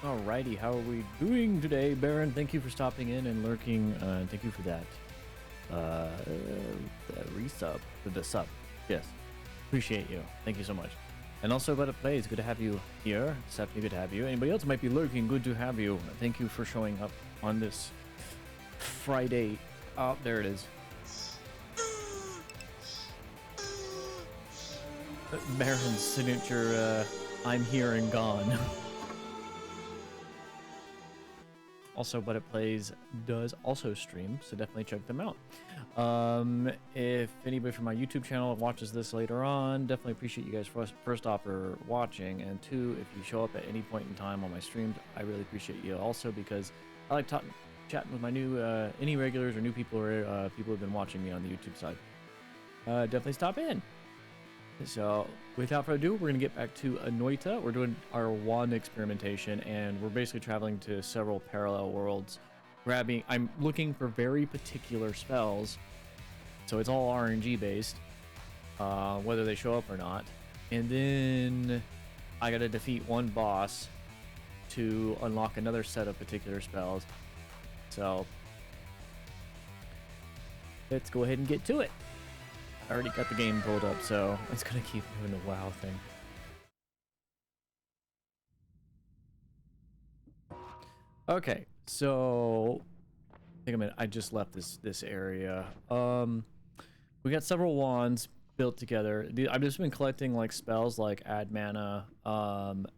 Alrighty, how are we doing today, Baron? Thank you for stopping in and lurking. Thank you for that. The resub, the sub. Yes, appreciate you. Thank you so much. And also, But It Plays, good to have you here. Stephanie, good to have you. Anybody else might be lurking, good to have you. Thank you for showing up on this Friday. Oh, there it is. Baron's signature, I'm here and gone. Also, But It Plays does also stream, so definitely check them out. If anybody from my YouTube channel watches this later on, definitely appreciate you guys first off for watching, and two, if you show up at any point in time on my streams, I really appreciate you also, because I like chatting with my new any regulars or new people, or people who have been watching me on the YouTube side. Definitely stop in. So, without further ado, we're going to get back to Noita. We're doing our wand experimentation, and we're basically traveling to several parallel worlds. I'm looking for very particular spells, so it's all RNG based, whether they show up or not. And then I got to defeat one boss to unlock another set of particular spells. So, let's go ahead and get to it. I already got the game pulled up, so it's gonna keep doing the WoW thing. Okay, so I think I just left this area. We got several wands built together. I've just been collecting like spells like add mana.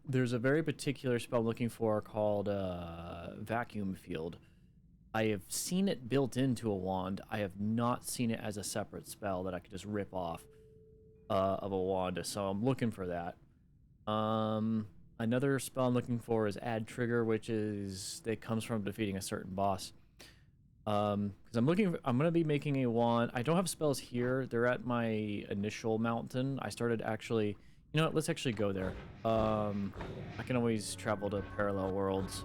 There's a very particular spell I'm looking for called Vacuum Field. I have seen it built into a wand. I have not seen it as a separate spell that I could just rip off of a wand, so I'm looking for that. Another spell I'm looking for is Add Trigger, which comes from defeating a certain boss. Because I'm gonna be making a wand. I don't have spells here. They're at my initial mountain. I started actually, you know what, let's actually go there. I can always travel to parallel worlds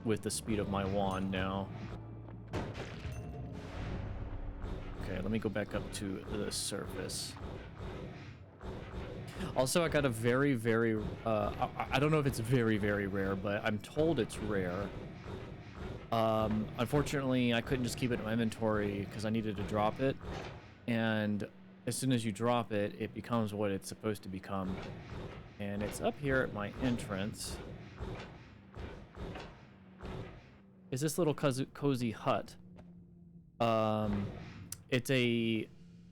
with the speed of my wand now. Okay, let me go back up to the surface. Also, I got a very, very, I don't know if it's very, very rare, but I'm told it's rare. Unfortunately, I couldn't just keep it in my inventory because I needed to drop it. And as soon as you drop it, it becomes what it's supposed to become. And it's up here at my entrance. Is this little cozy hut. It's a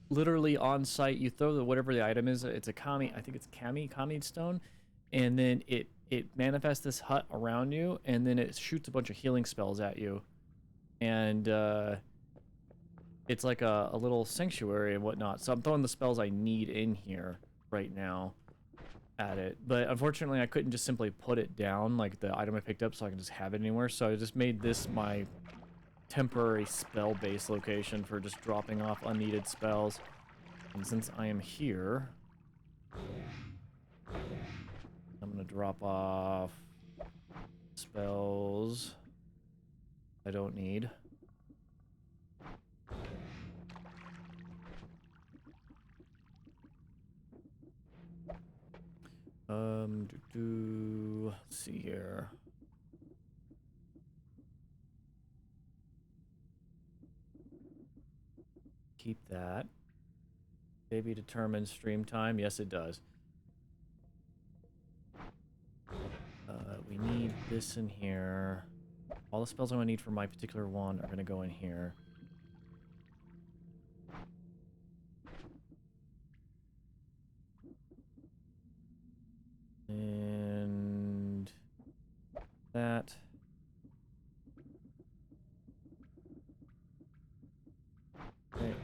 literally on site. You throw whatever the item is. It's a kami. I think it's kami stone, and then it manifests this hut around you, and then it shoots a bunch of healing spells at you, and it's like a little sanctuary and whatnot. So I'm throwing the spells I need in here right now at it, but unfortunately I couldn't just simply put it down like the item I picked up so I can just have it anywhere, so I just made this my temporary spell base location for just dropping off unneeded spells. And since I am here, I'm gonna drop off spells I don't need. Let's see here. Keep that. Maybe determine stream time. Yes, it does. We need this in here. All the spells I'm gonna need for my particular wand are gonna go in here. And that. Okay.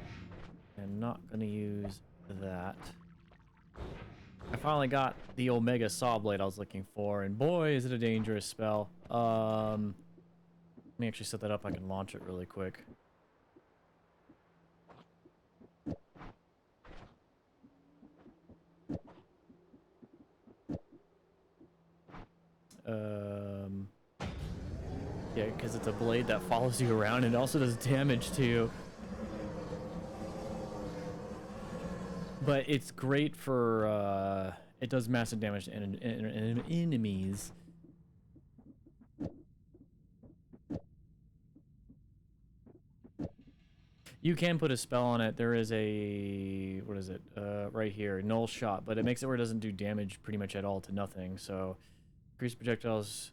I'm not gonna use that. I finally got the Omega Saw Blade I was looking for, and boy, is it a dangerous spell. Let me actually set that up. I can launch it really quick. Yeah, because it's a blade that follows you around and also does damage to you. But it's great for it does massive damage to enemies. You can put a spell on it. There is a, what is it? Right here, null shot, but it makes it where it doesn't do damage pretty much at all to nothing. So increase projectiles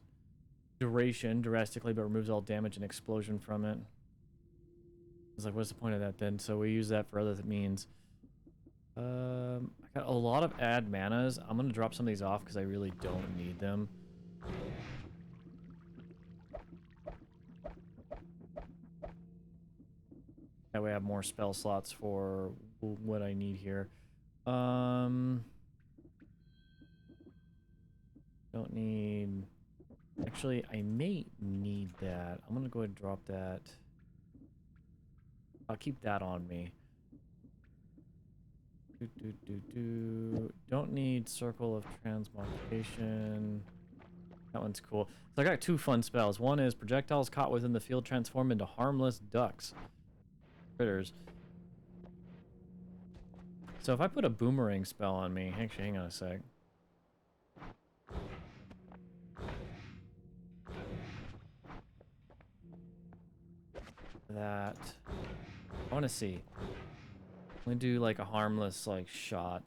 duration drastically, but removes all damage and explosion from it. It's like, what's the point of that then? So we use that for other means. I got a lot of add manas. I'm gonna drop some of these off because I really don't need them. That way I have more spell slots for what I need here. Don't need... Actually, I may need that. I'm gonna go ahead and drop that. I'll keep that on me. Don't need Circle of Transmogrification. That one's cool. So I got two fun spells. One is projectiles caught within the field transform into harmless ducks. Critters. So if I put a boomerang spell on me, actually, hang on a sec. That I want to see. I'm gonna do like a harmless like shot.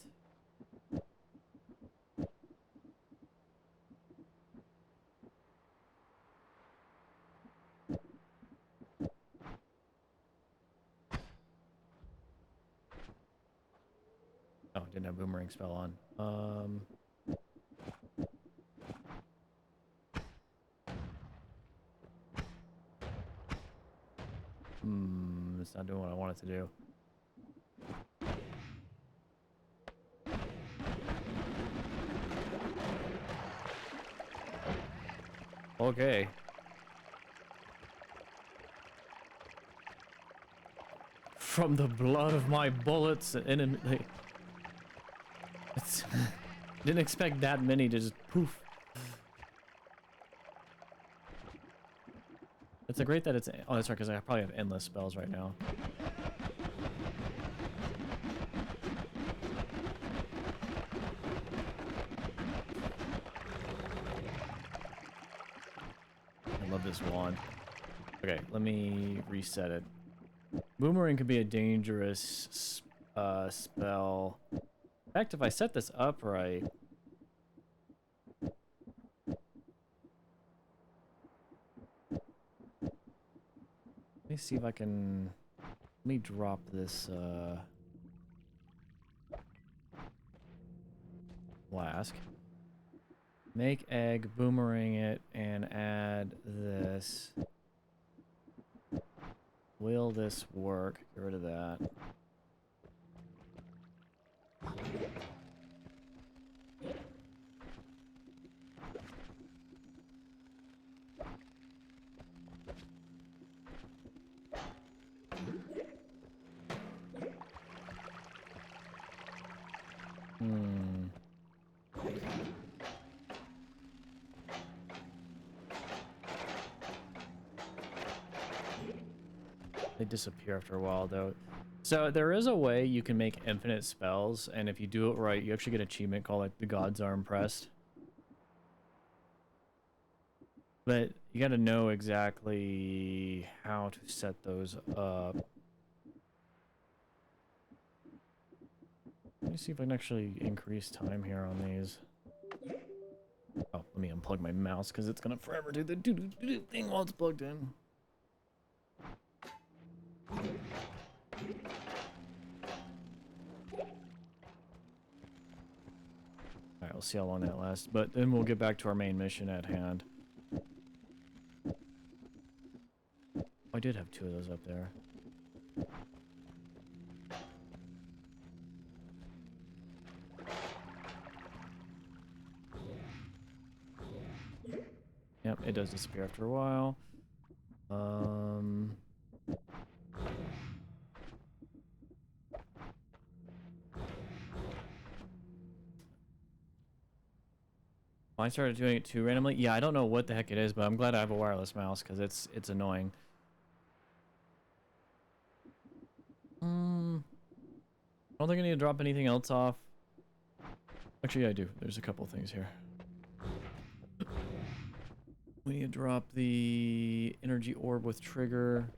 Oh, didn't have boomerang spell on. It's not doing what I want it to do. Okay. From the blood of my bullets, and it's didn't expect that many to just poof. It's a great that it's... Oh, that's right, because I probably have endless spells right now. I love this wand. Okay, let me reset it. Boomerang could be a dangerous spell. In fact, if I set this up right... Let me see if I can... Let me drop this flask. Make egg, boomerang it, and add this. Will this work? Get rid of that. They disappear after a while, though. So there is a way you can make infinite spells, and if you do it right, you actually get an achievement called like the gods are impressed. But you got to know exactly how to set those up. Let me see if I can actually increase time here on these. Oh, let me unplug my mouse because it's gonna forever do the do thing while it's plugged in. Alright, we'll see how long that lasts, but then we'll get back to our main mission at hand. Oh, I did have two of those up there. Yep, it does disappear after a while. I started doing it too randomly. Yeah, I don't know what the heck it is, but I'm glad I have a wireless mouse because it's annoying. I don't think I need to drop anything else off. Actually, I do. There's a couple things here. We need to drop the energy orb with trigger.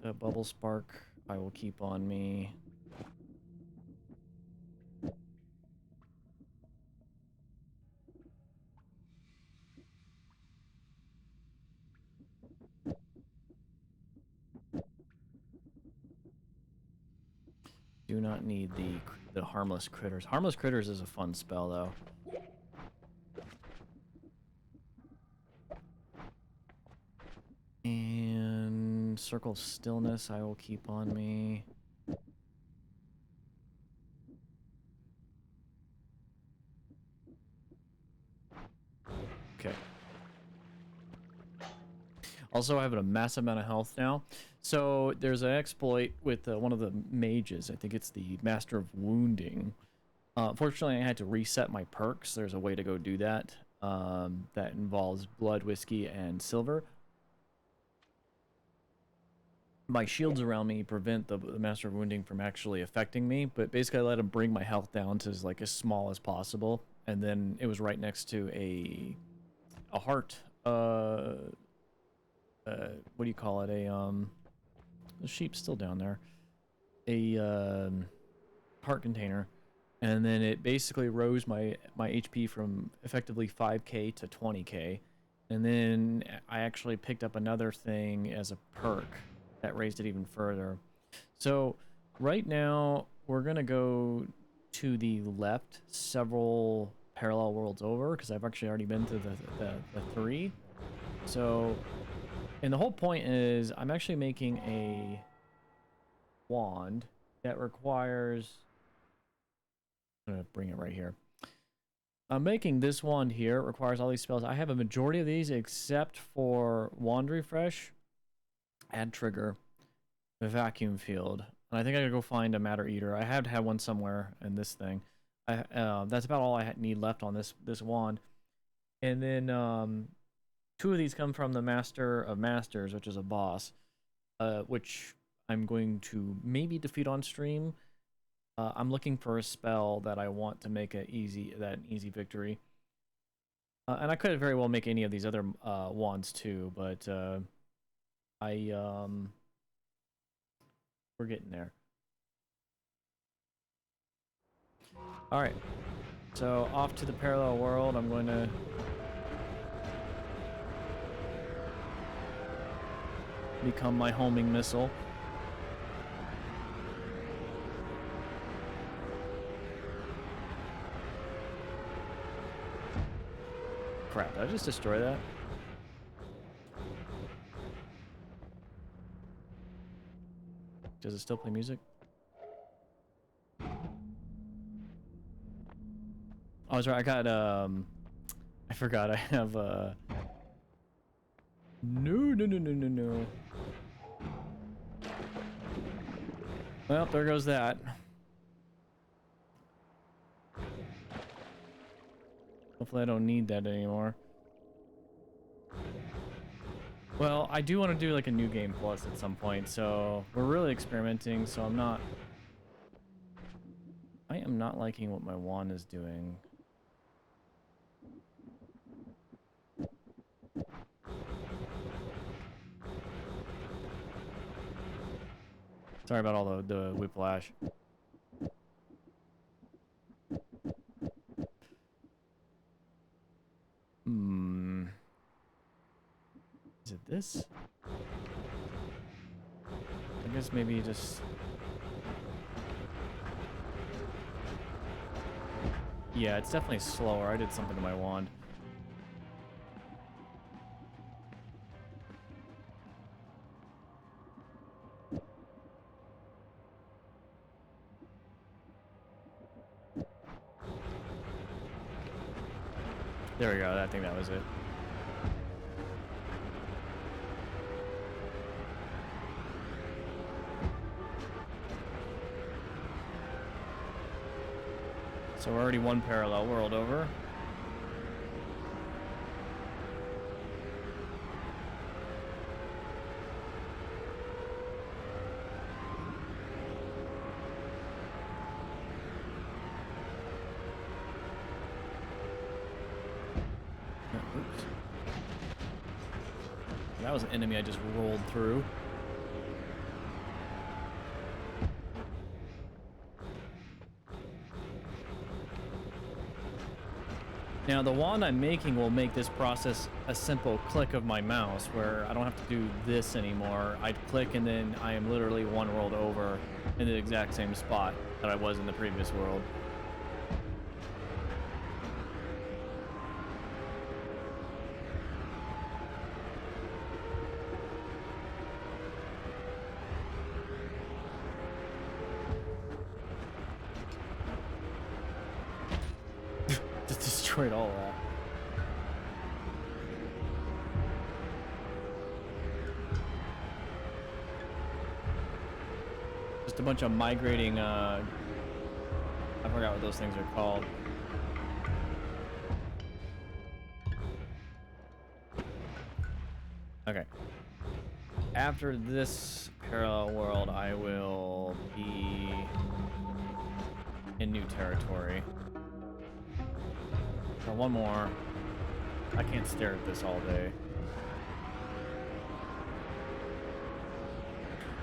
The bubble spark I will keep on me. Do not need the harmless critters. Harmless critters is a fun spell though. And circle of stillness I will keep on me. Okay. Also, I have a massive amount of health now. So there's an exploit with one of the mages. I think it's the Master of Wounding. Fortunately, I had to reset my perks. There's a way to go do that. That involves blood, whiskey, and silver. My shields around me prevent the Master of Wounding from actually affecting me, but basically I let him bring my health down to like as small as possible, and then it was right next to a heart. What do you call it? The sheep's still down there. A heart container, and then it basically rose my HP from effectively 5k to 20k, and then I actually picked up another thing as a perk that raised it even further. So right now we're gonna go to the left several parallel worlds over because I've actually already been to the 3. So, and the whole point is I'm actually making a wand that requires, I'm gonna bring it right here. I'm making this wand here. It requires all these spells. I have a majority of these except for Wand Refresh, Add Trigger, the Vacuum Field. And I think I gotta go find a Matter Eater. I had one somewhere in this thing. That's about all I need left on this wand. And then 2 of these come from the Master of Masters, which is a boss, which I'm going to maybe defeat on stream. I'm looking for a spell that I want to make an easy victory. And I could very well make any of these other wands too, but we're getting there. All right, so off to the parallel world. I'm going to become my homing missile. Crap, did I just destroy that? Does it still play music? Oh, that's right. I got, I forgot I have, No. Well, there goes that. Hopefully I don't need that anymore. Well, I do want to do like a new game plus at some point, so we're really experimenting, so I am not liking what my wand is doing. Sorry about all the whiplash. Is it this? I guess maybe just... Yeah, it's definitely slower. I did something to my wand. There we go. I think that was it. So we're already one parallel world over. That was an enemy I just rolled through. Now, the wand I'm making will make this process a simple click of my mouse, where I don't have to do this anymore. I'd click and then I am literally one world over in the exact same spot that I was in the previous world. Just destroyed all that. Just a bunch of migrating, I forgot what those things are called. Okay. After this parallel world, I will be in new territory. So one more. I can't stare at this all day.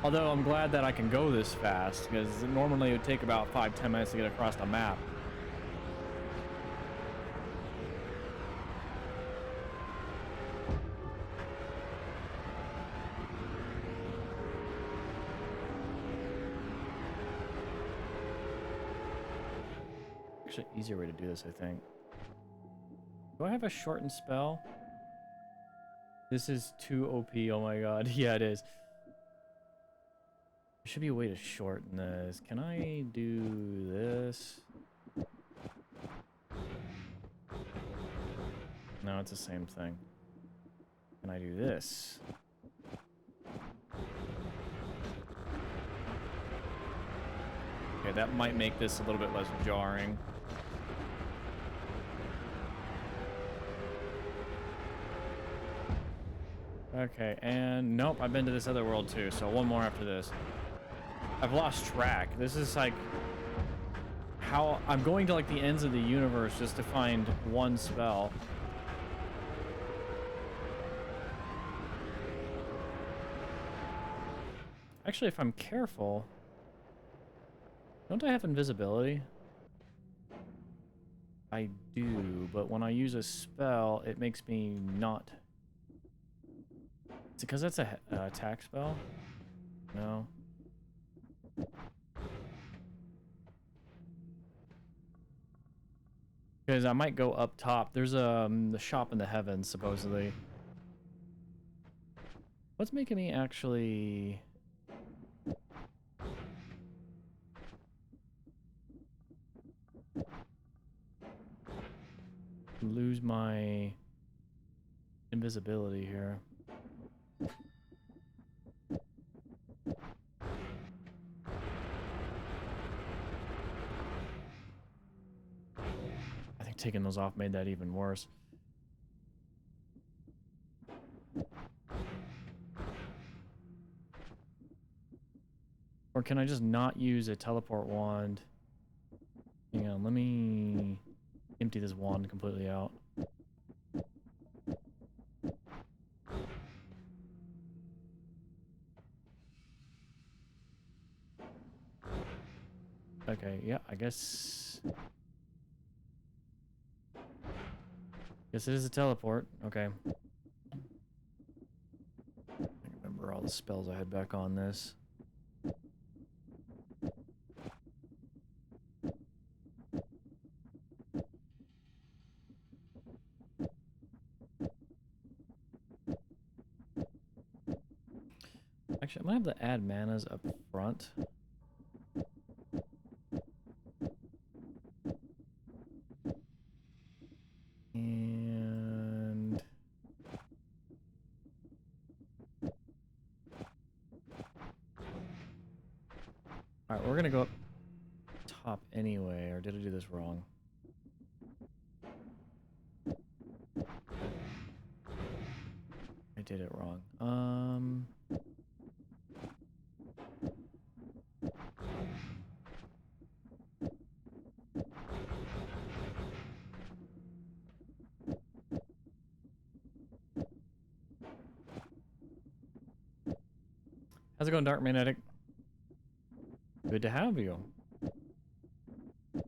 Although I'm glad that I can go this fast, because normally it would take about 5-10 minutes to get across the map. Actually, easier way to do this, I think. Do I have a shortened spell? This is too OP, oh my god. Yeah, it is. There should be a way to shorten this. Can I do this? No, it's the same thing. Can I do this? Okay, that might make this a little bit less jarring. Okay, and nope, I've been to this other world too, so one more after this. I've lost track. This is like how I'm going to like the ends of the universe just to find one spell. Actually, if I'm careful, don't I have invisibility? I do, but when I use a spell, it makes me not. Is it because that's a attack spell? No. Because I might go up top. There's the shop in the heavens, supposedly. What's making me actually... lose my invisibility here? I think taking those off made that even worse. Or can I just not use a teleport wand? Hang on, let me empty this wand completely out. Okay, yeah, I guess it is a teleport. Okay. I remember all the spells I had back on this. Actually, I might have to add manas up front. And... alright, we're gonna go up top anyway, or did I do this wrong? I did it wrong. How's it going, Dark Magnetic? Good to have you. I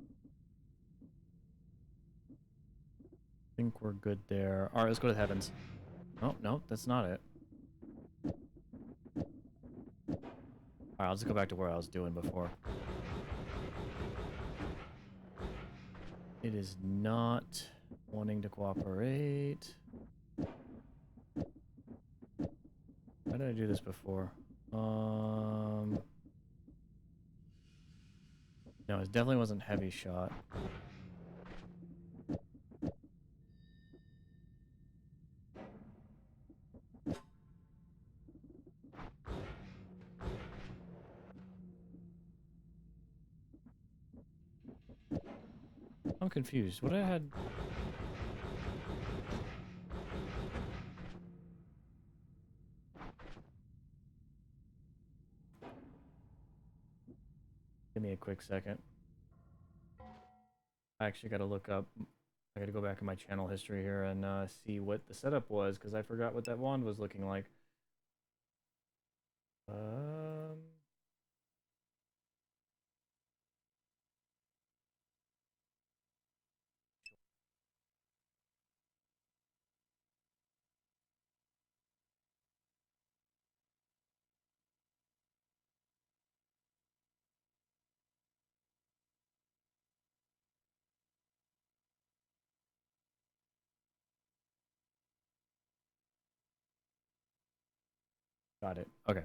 think we're good there. Alright, let's go to the heavens. Oh, no, that's not it. Alright, I'll just go back to where I was doing before. It is not wanting to cooperate. How did I do this before? No, it definitely wasn't heavy shot. I'm confused. What I had... Give me a quick second. I actually got to look up... I got to go back in my channel history here and see what the setup was, because I forgot what that wand was looking like. Got it. Okay.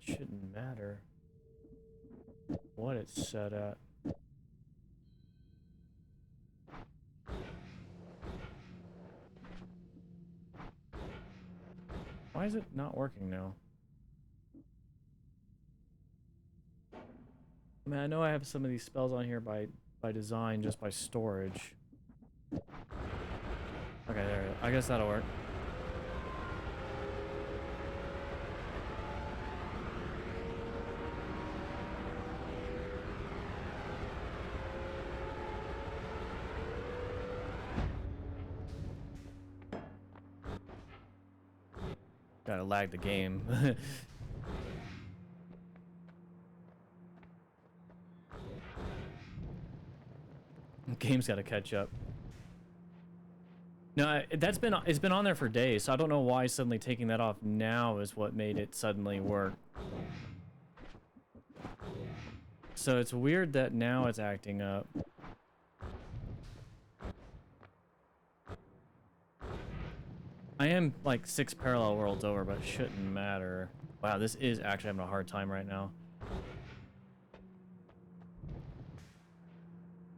Shouldn't matter what it's set at. Why is it not working now? I mean, I know I have some of these spells on here by design, just by storage. Okay, there. I guess that'll work. Gotta lag the game. The game's gotta catch up. No, it's been on there for days, so I don't know why suddenly taking that off now is what made it suddenly work. So it's weird that now it's acting up. I am like 6 parallel worlds over, but it shouldn't matter. Wow, this is actually having a hard time right now.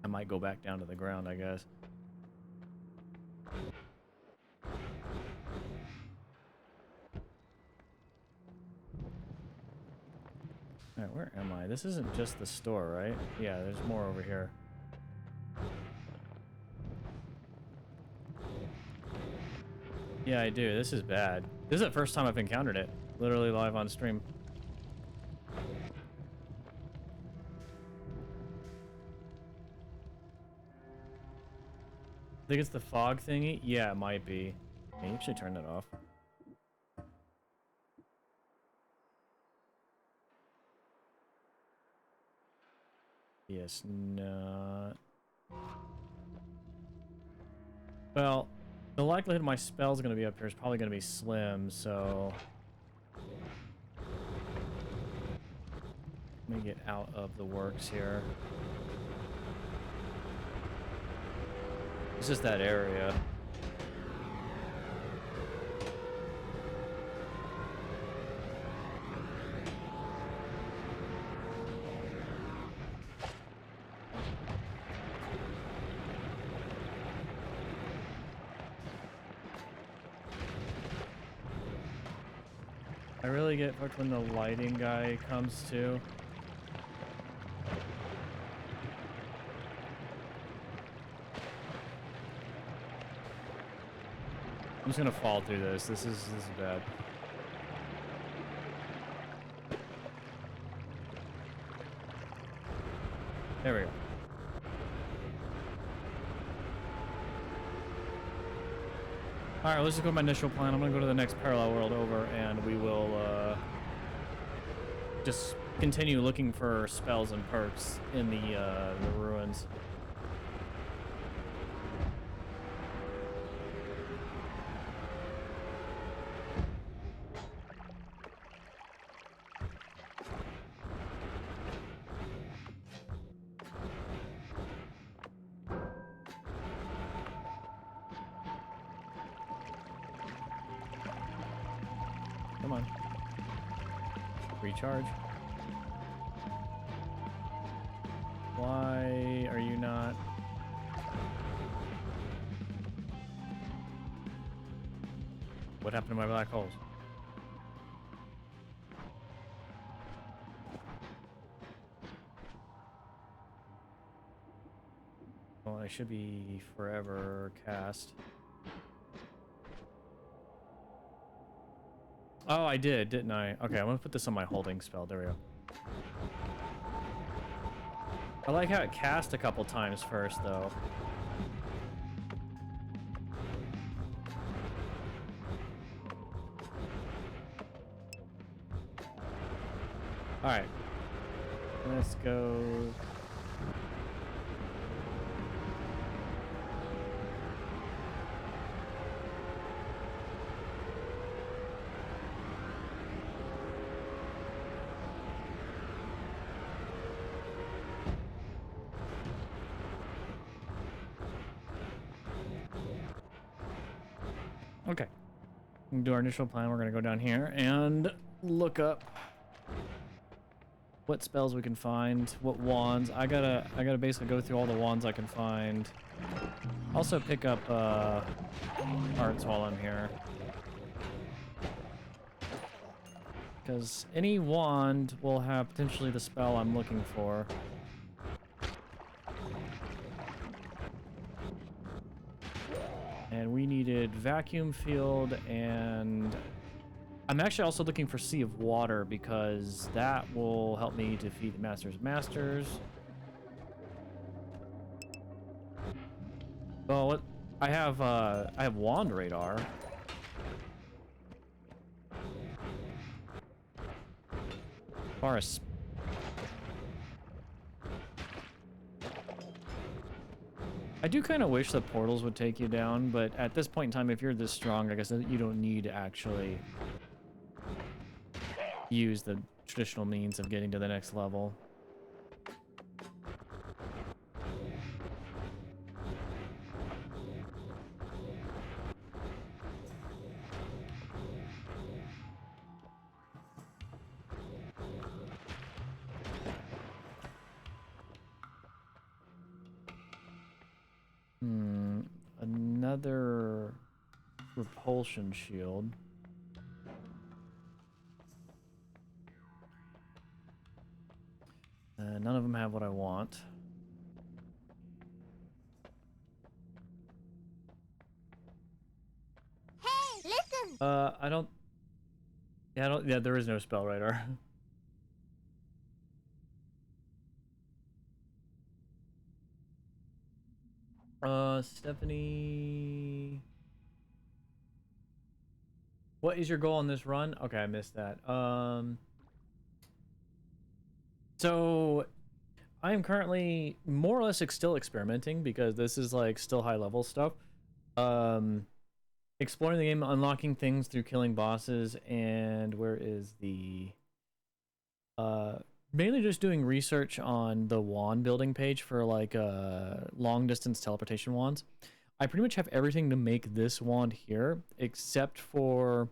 I might go back down to the ground, I guess. Alright, where am I? This isn't just the store, right? Yeah, there's more over here. Yeah, I do. This is bad. This is the first time I've encountered it. Literally live on stream. I think it's the fog thingy? Yeah, it might be. Can you actually turn that off? Yes, not. Well, the likelihood my spell's gonna be up here is probably gonna be slim, so... Let me get out of the works here. It's just that area. I really get fucked when the lighting guy comes too. I'm just gonna fall through this. This is bad. There we go. Alright, let's just go with my initial plan. I'm gonna go to the next parallel world over, and we will just continue looking for spells and perks in the ruins. Come on. Recharge. Why are you not? What happened to my black holes? Well, I should be forever cast. Oh, I did, didn't I? Okay, I'm gonna put this on my holding spell. There we go. I like how it cast a couple times first, though. Alright. Let's go. Okay. We can do our initial plan. We're gonna go down here and look up what spells we can find, what wands. I gotta basically go through all the wands I can find. Also pick up arts while I'm here, because any wand will have potentially the spell I'm looking for. And we needed vacuum field, and I'm actually also looking for Sea of Water because that will help me defeat the Master's Masters. Well, what I have Wand Radar. Forest. I do kind of wish the portals would take you down, but at this point in time, if you're this strong, I guess you don't need to actually use the traditional means of getting to the next level. Another repulsion shield. None of them have what I want. Hey, listen! I don't... Yeah, there is no spell radar. Stephanie... What is your goal on this run? Okay, I missed that. So I am currently more or less still experimenting because this is like still high level stuff. Exploring the game, unlocking things through killing bosses, and where is the mainly just doing research on the wand building page for like long distance teleportation wands. I pretty much have everything to make this wand here except for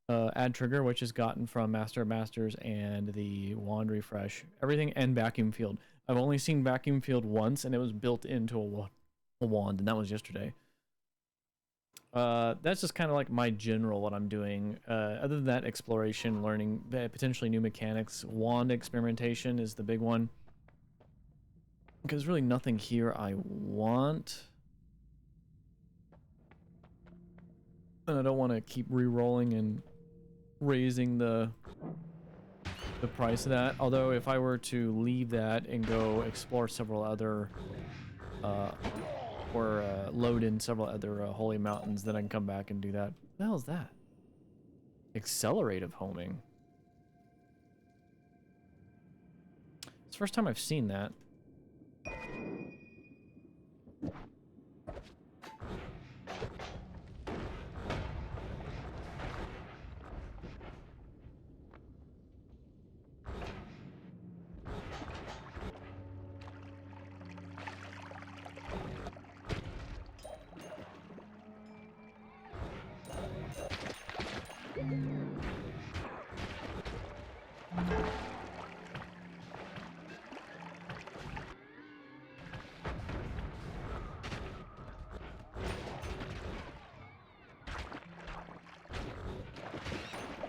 add trigger, which is gotten from Master of Masters and the wand refresh. Everything, and vacuum field. I've only seen vacuum field once, and it was built into a wand, and that was yesterday. That's just kind of like my general what I'm doing. Other than that, exploration, learning potentially new mechanics, wand experimentation is the big one. Because really nothing here I want. And I don't want to keep re-rolling and raising the price of that. Although if I were to leave that and go explore several other or load in several other holy mountains, then I can come back and do that. What the hell is that? Accelerative homing. It's the first time I've seen that.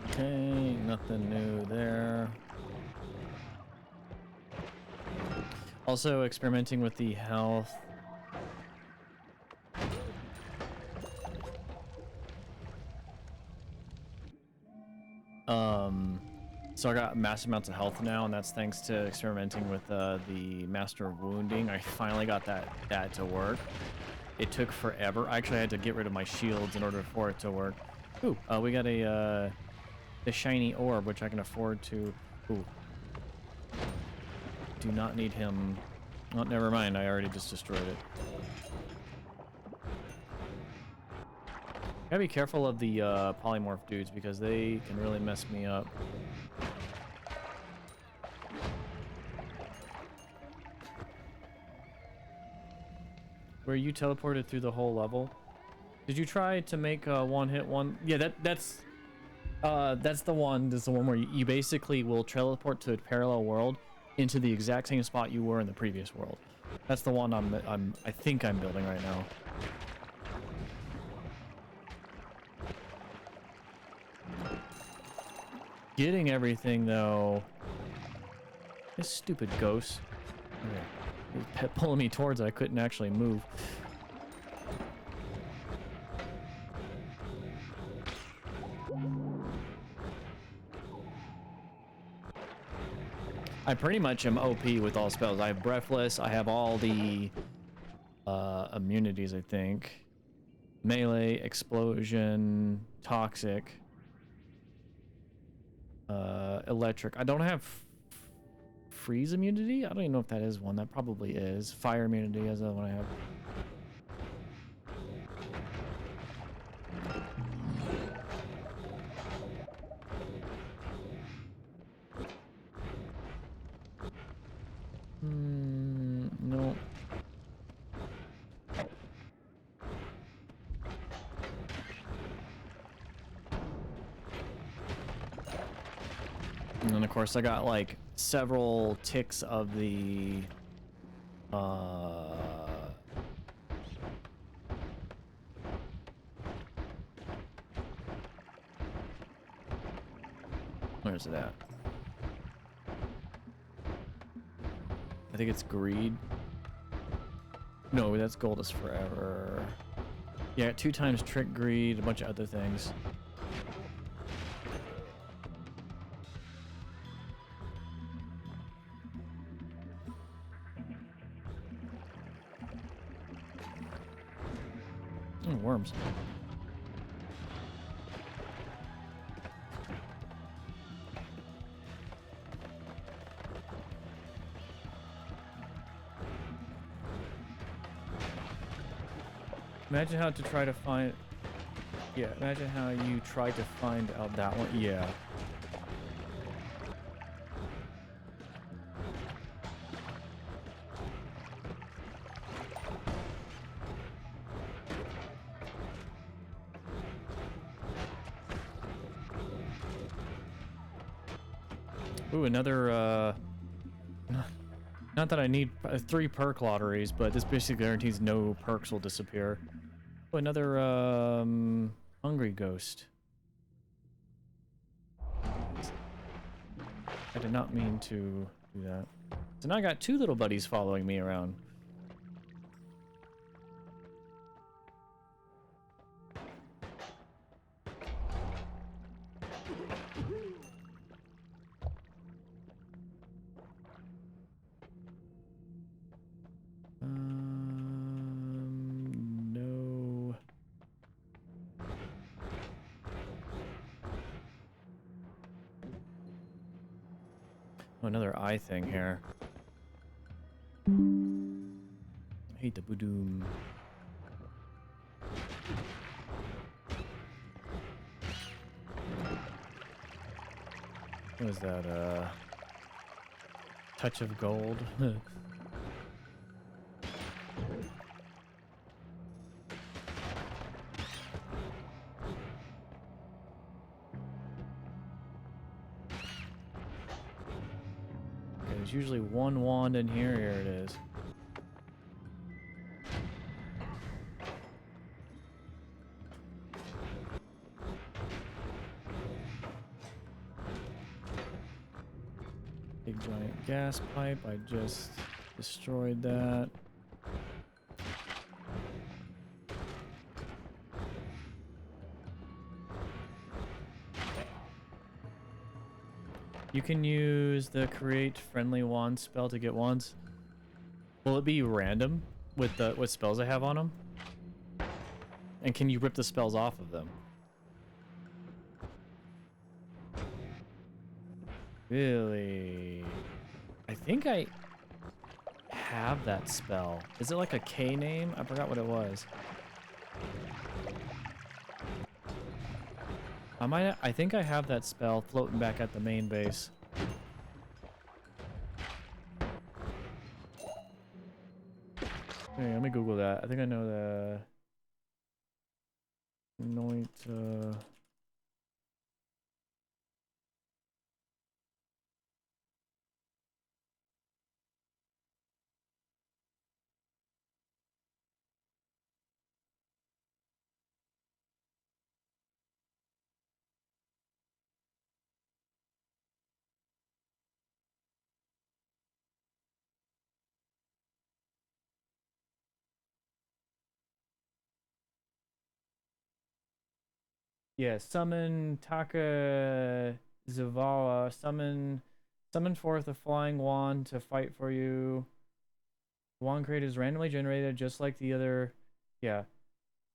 Okay, nothing new there. Also experimenting with the health. So I got massive amounts of health now, and that's thanks to experimenting with the Master of Wounding. I finally got that to work. It took forever. I actually had to get rid of my shields in order for it to work. Ooh, we got the shiny orb, which I can afford to. Ooh. Do not need him. Oh, never mind. I already just destroyed it. Gotta be careful of the polymorph dudes because they can really mess me up. Were you teleported through the whole level? Did you try to make a one-hit one? Yeah, that's the one. That's the one where you basically will teleport to a parallel world into the exact same spot you were in the previous world. That's the one I think I'm building right now. Getting everything though. This stupid ghost. Okay. He was pulling me towards it. I couldn't actually move. I pretty much am OP with all spells. I have Breathless. I have all the immunities, I think. Melee, Explosion, Toxic, Electric. I don't have Freeze immunity? I don't even know if that is one. That probably is. Fire immunity is the one I have. No. And then of course I got like several ticks of the where's it at? I think it's greed. No, that's gold is forever. Yeah, 2 times trick, greed, a bunch of other things. Oh, worms. Imagine how to try to find... Yeah, imagine how you tried to find out that one. Yeah. Ooh, another, not that I need 3 perk lotteries, but this basically guarantees no perks will disappear. Oh, another hungry ghost. I did not mean to do that. So now I got two little buddies following me around. No. Oh, another eye thing here. I hate the boodoom. What is that, touch of gold? There's usually one wand in here. Here it is. Big giant gas pipe. I just destroyed that. You can use the create friendly wand spell to get wands. Will it be random with the what spells I have on them? And can you rip the spells off of them? Really? I think I have that spell. Is it like a K name? I forgot what it was. I think I have that spell floating back at the main base. Hey, let me Google that. I think I know the Noita. Yeah, summon Taka Zavala. Summon forth a flying wand to fight for you. Wand crate is randomly generated just like the other. Yeah.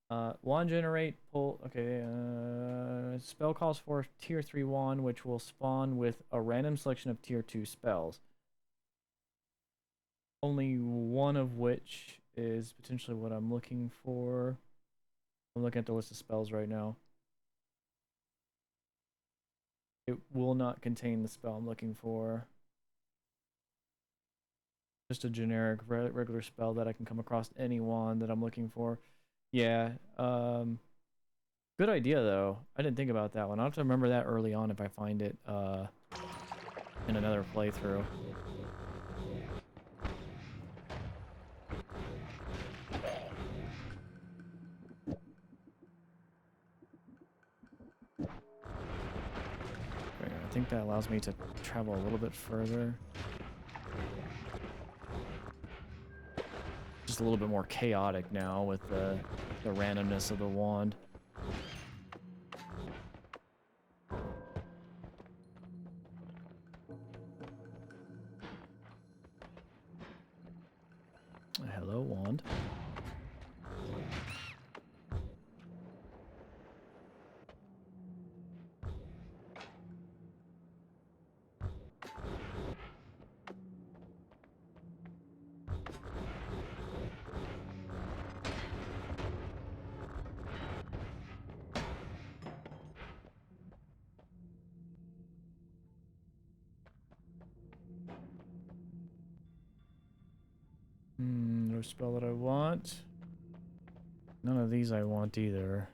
Wand generate, pull. Okay. Spell calls for tier 3 wand, which will spawn with a random selection of tier 2 spells. Only one of which is potentially what I'm looking for. I'm looking at the list of spells right now. It will not contain the spell I'm looking for. Just a generic regular spell that I can come across any wand that I'm looking for. Yeah. Good idea though. I didn't think about that one. I'll have to remember that early on if I find it in another playthrough. I think that allows me to travel a little bit further. Just a little bit more chaotic now with the randomness of the wand. Hello, wand. No spell that I want. None of these I want either.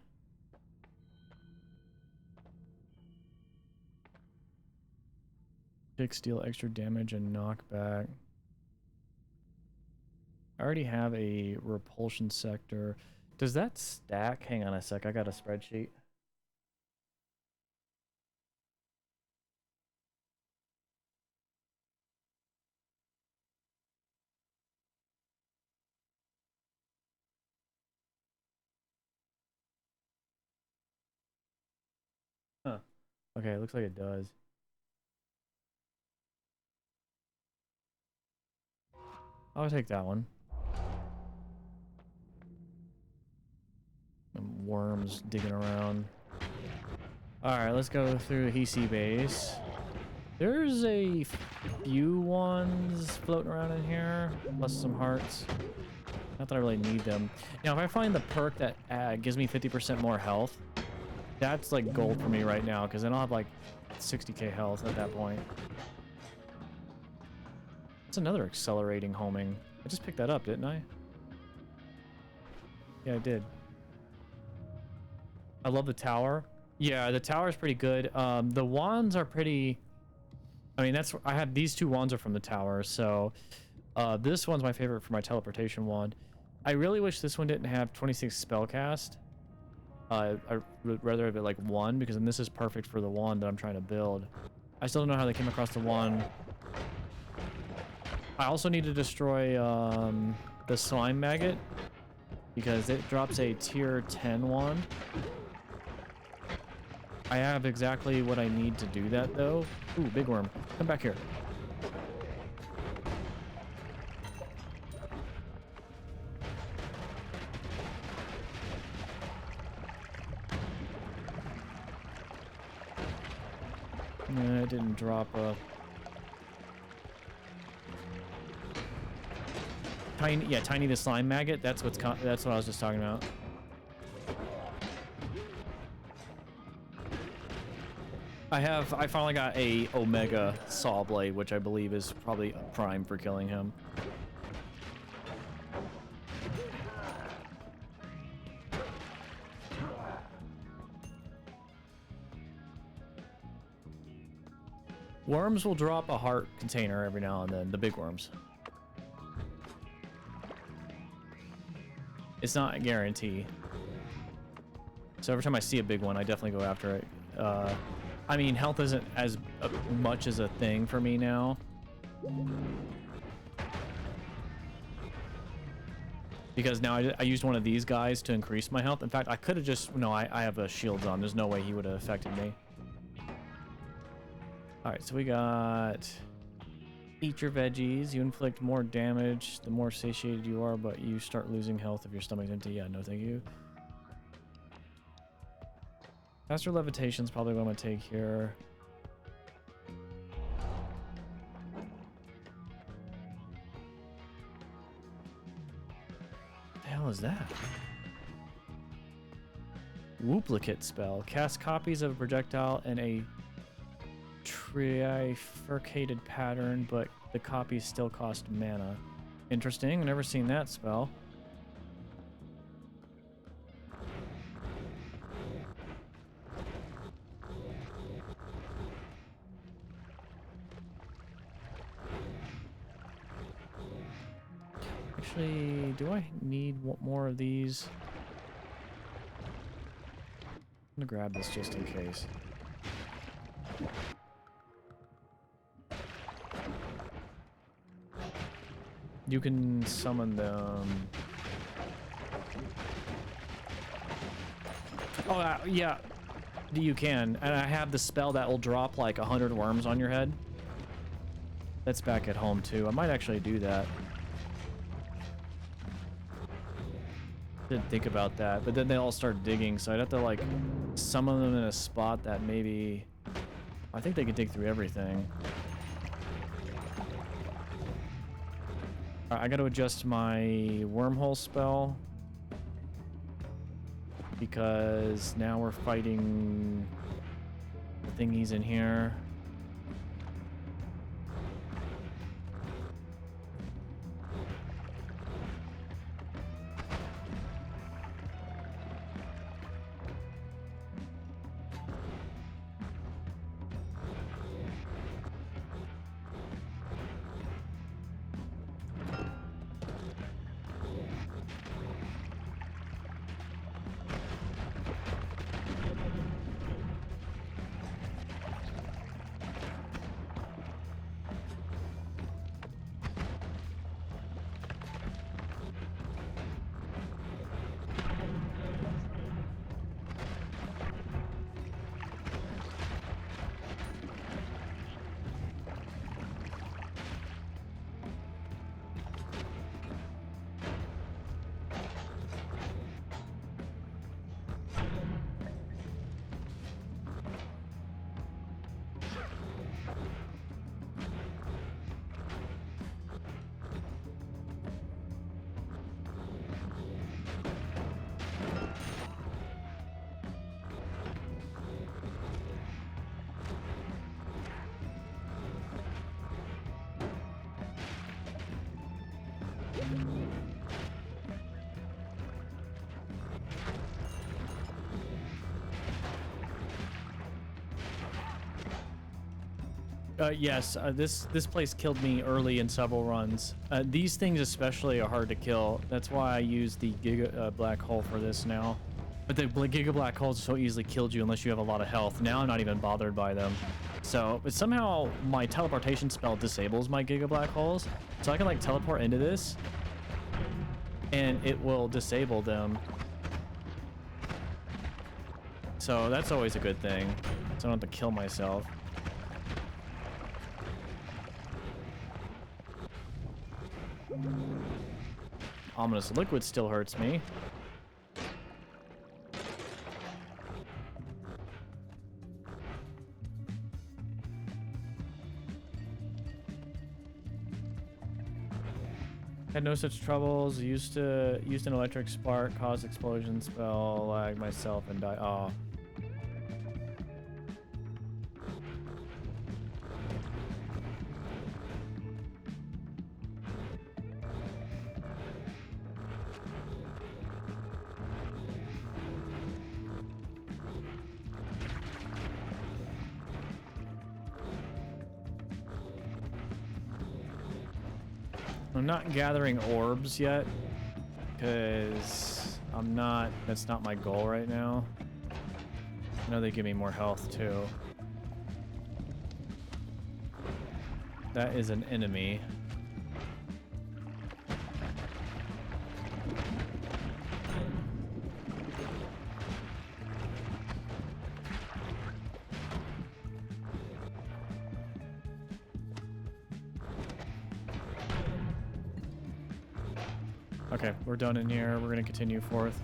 Fix, deal extra damage and knockback. I already have a repulsion sector. Does that stack? Hang on a sec. I got a spreadsheet. Huh. Okay, it looks like it does. I'll take that one. Worms digging around. Alright, let's go through Hisi base. There's a few ones floating around in here, plus some hearts. Not that I really need them. Now, if I find the perk that gives me 50% more health, that's like gold for me right now, because then I'll have like 60k health at that point. That's another accelerating homing. I just picked that up, didn't I? Yeah, I did. I love the tower. Yeah, the tower is pretty good. The wands are pretty... I mean, I have these two wands are from the tower, so this one's my favorite for my teleportation wand. I really wish this one didn't have 26 spellcast. I would rather have it like 1, because then this is perfect for the wand that I'm trying to build. I still don't know how they came across the wand. I also need to destroy the slime maggot, because it drops a tier 10 wand. I have exactly what I need to do that, though. Ooh, big worm. Come back here. No, it didn't drop a... Tiny, yeah, Tiny the slime maggot. That's what I was just talking about. I finally got a Omega saw blade, which I believe is probably prime for killing him. Worms will drop a heart container every now and then, the big worms. It's not a guarantee. So every time I see a big one, I definitely go after it. I mean, health isn't as much as a thing for me now. Because now I used one of these guys to increase my health. In fact, I could have just... No, I have a shield on. There's no way he would have affected me. Alright, so we got... Eat your veggies. You inflict more damage the more satiated you are, but you start losing health if your stomach's empty. Yeah, no thank you. Faster levitation's probably what I'm gonna take here. What the hell is that? Wooplicate spell. Cast copies of a projectile in a trifurcated pattern, but the copies still cost mana. Interesting. I've never seen that spell. Actually, do I need more of these? I'm gonna grab this just in case. You can summon them. Oh, yeah. You can. And I have the spell that will drop like 100 worms on your head. That's back at home too. I might actually do that. Didn't think about that, but then they all start digging, so I'd have to like summon them in a spot that maybe... I think they could dig through everything. I gotta adjust my wormhole spell, because now we're fighting the thingies in here. Yes, this place killed me early in several runs. These things especially are hard to kill. That's why I use the Giga Black Hole for this now. But the Giga Black Holes so easily killed you unless you have a lot of health. Now I'm not even bothered by them. So, but somehow my teleportation spell disables my Giga Black Holes. So I can like teleport into this and it will disable them. So that's always a good thing. So I don't have to kill myself. Ominous liquid still hurts me. Had no such troubles. Used an electric spark, caused explosion, spell, lag myself, and die. Oh. I'm not gathering orbs yet because that's not my goal right now. I know they give me more health too. That is an enemy. Okay, we're done in here. We're gonna continue forth.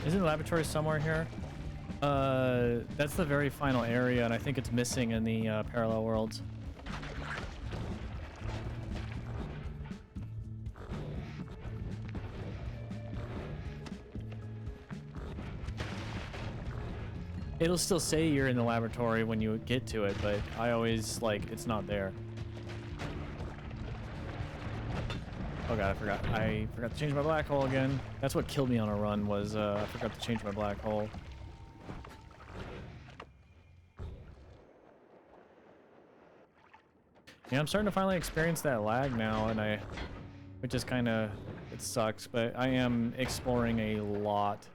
Isn't the laboratory somewhere here? That's the very final area, and I think it's missing in the parallel worlds. It'll still say you're in the laboratory when you get to it, but I always, like, it's not there. Oh god, I forgot to change my black hole again. That's what killed me on a run was, I forgot to change my black hole. Yeah, I'm starting to finally experience that lag now, and which is kind of, it sucks, but I am exploring a lot.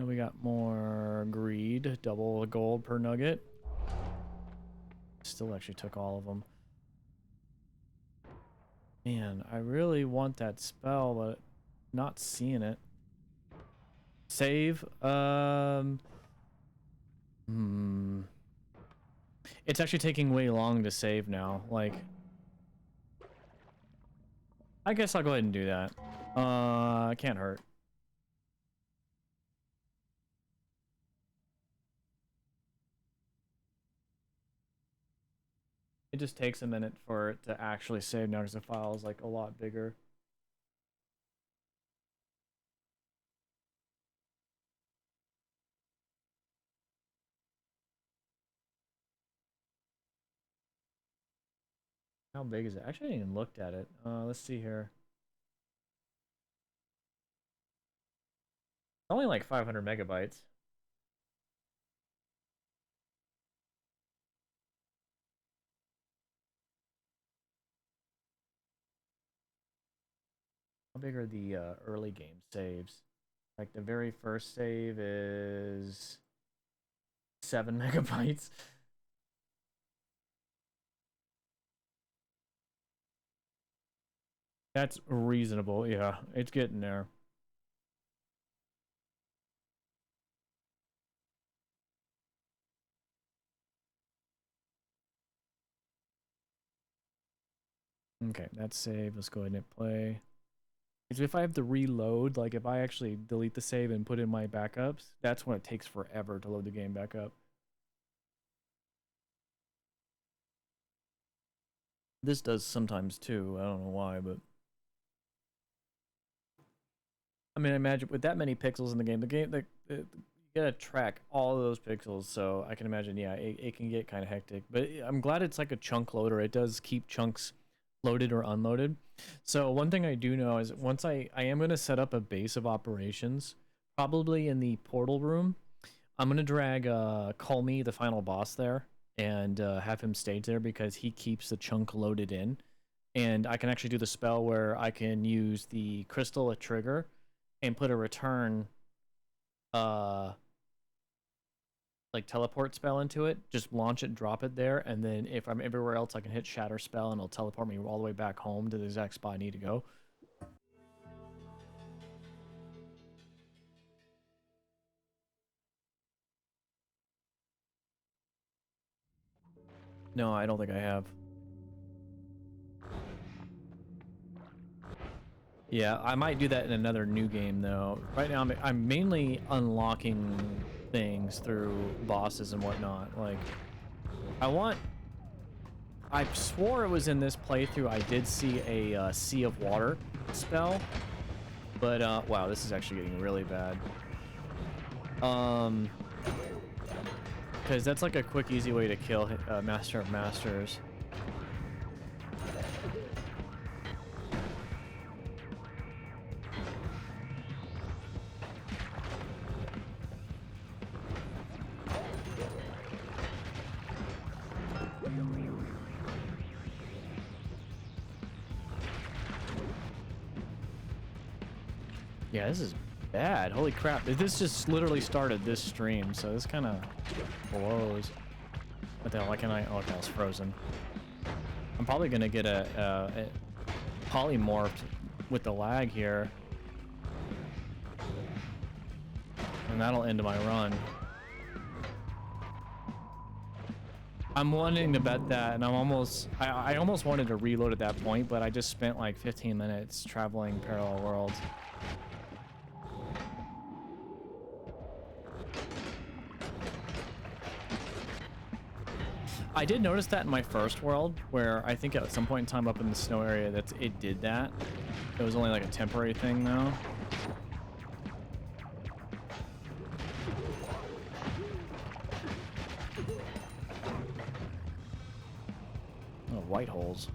We got more greed, double gold per nugget. Still actually took all of them. Man, I really want that spell, but not seeing it. Save. It's actually taking way long to save now. Like, I guess I'll go ahead and do that. Can't hurt. It just takes a minute for it to actually save now because the file is like a lot bigger. How big is it? Actually, I didn't even looked at it. Let's see here. Only like 500 megabytes. How big are the early game saves? Like the very first save is 7 megabytes. That's reasonable. Yeah, it's getting there. Okay, that's save. Let's go ahead and hit play. Because if I have to reload, like if I actually delete the save and put in my backups, that's when it takes forever to load the game back up. This does sometimes too. I don't know why, but I mean, imagine with that many pixels in the game, you gotta track all of those pixels. So I can imagine, yeah, it can get kind of hectic. But I'm glad it's like a chunk loader. It does keep chunks loaded or unloaded. So one thing I do know is once I am gonna set up a base of operations, probably in the portal room. I'm gonna drag Call Me, the final boss, there, and have him stage there because he keeps the chunk loaded in, and I can actually do the spell where I can use the crystal a trigger and put a return uh like teleport spell into it, just launch it, drop it there, and then if I'm everywhere else I can hit shatter spell and it'll teleport me all the way back home to the exact spot I need to go. No, I don't think I have. Yeah, I might do that in another new game though. Right now I'm mainly unlocking things through bosses and whatnot. Like I want I swore it was in this playthrough I did see a Sea of Water spell, but wow, this is actually getting really bad. Um because that's like a quick easy way to kill Master of Masters. Yeah, this is bad. Holy crap. This just literally started this stream, so this kind of blows. What the hell? Why can I? Oh, okay, it's frozen. I'm probably going to get a polymorphed with the lag here. And that'll end my run. I'm wanting to bet that, and I almost wanted to reload at that point, but I just spent like 15 minutes traveling parallel worlds. I did notice that in my first world, where I think at some point in time up in the snow area that it did that. It was only like a temporary thing though. Oh, white holes.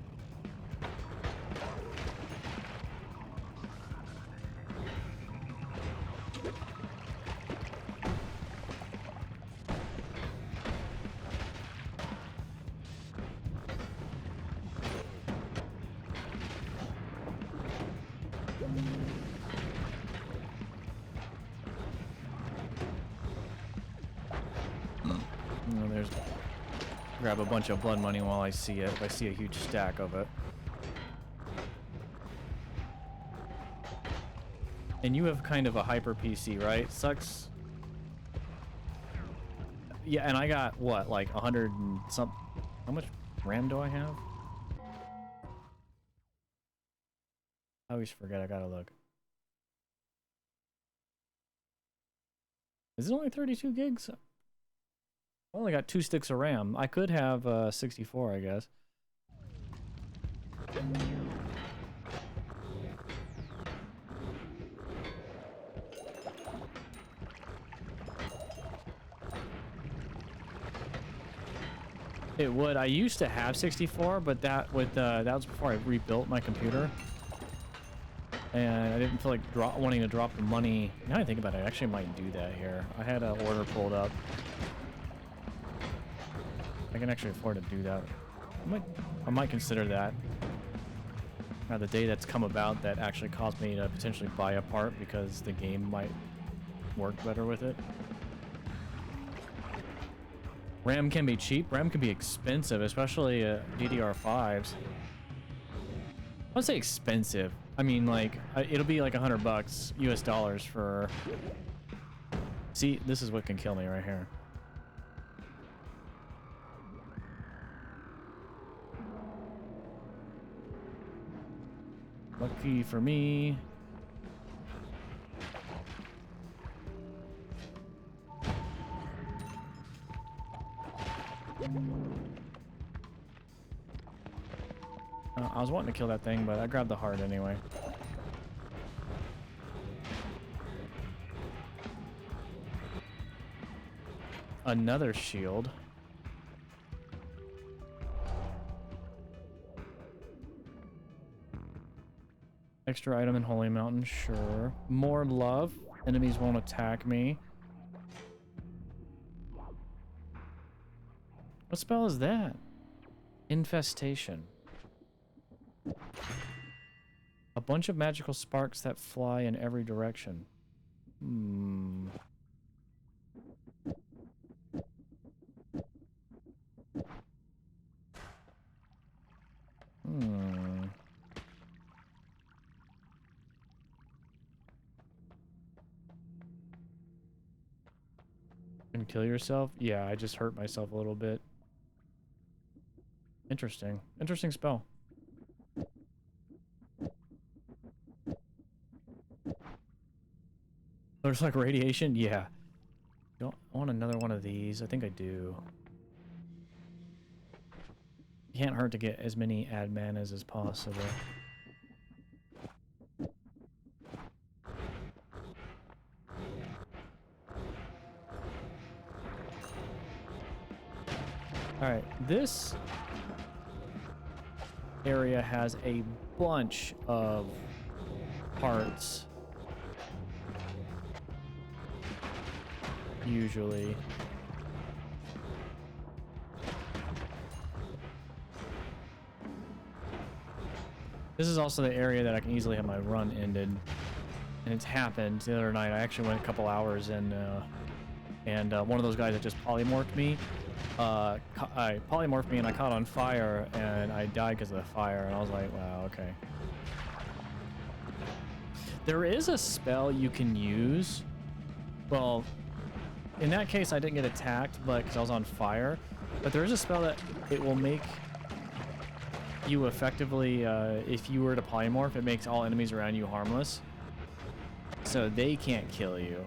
Grab a bunch of blood money while I see it. If I see a huge stack of it. And you have kind of a hyper PC, right? Sucks. Yeah, and I got what, like 100 and some. How much RAM do I have? I always forget. I gotta look. Is it only 32 gigs? I only got 2 sticks of RAM. I could have 64, I guess. It would. I used to have 64, but that was before I rebuilt my computer, and I didn't feel like wanting to drop the money. Now I think about it, I actually might do that here. I had an order pulled up. I can actually afford to do that. I might consider that. Now the day that's come about that actually caused me to potentially buy a part because the game might work better with it. RAM can be cheap. RAM can be expensive, especially DDR5s. I would say expensive. I mean, like, it'll be like $100 US dollars for... See, this is what can kill me right here. Lucky for me. I was wanting to kill that thing, but I grabbed the heart anyway. Another shield. Extra item in Holy Mountain, sure. More love. Enemies won't attack me. What spell is that? Infestation. A bunch of magical sparks that fly in every direction. Hmm. Hmm. And kill yourself? Yeah, I just hurt myself a little bit. Interesting. Interesting spell. There's like radiation? Yeah. Don't I want another one of these? I think I do. Can't hurt to get as many ad manas as possible. Alright, this area has a bunch of parts. Usually. This is also the area that I can easily have my run ended. And it's happened the other night. I actually went a couple hours and one of those guys that just polymorphed me, I polymorphed me and I caught on fire and I died because of the fire, and I was like, wow, okay. There is a spell you can use. Well, in that case I didn't get attacked, but because I was on fire. But there is a spell that it will make you effectively, if you were to polymorph, it makes all enemies around you harmless. So they can't kill you.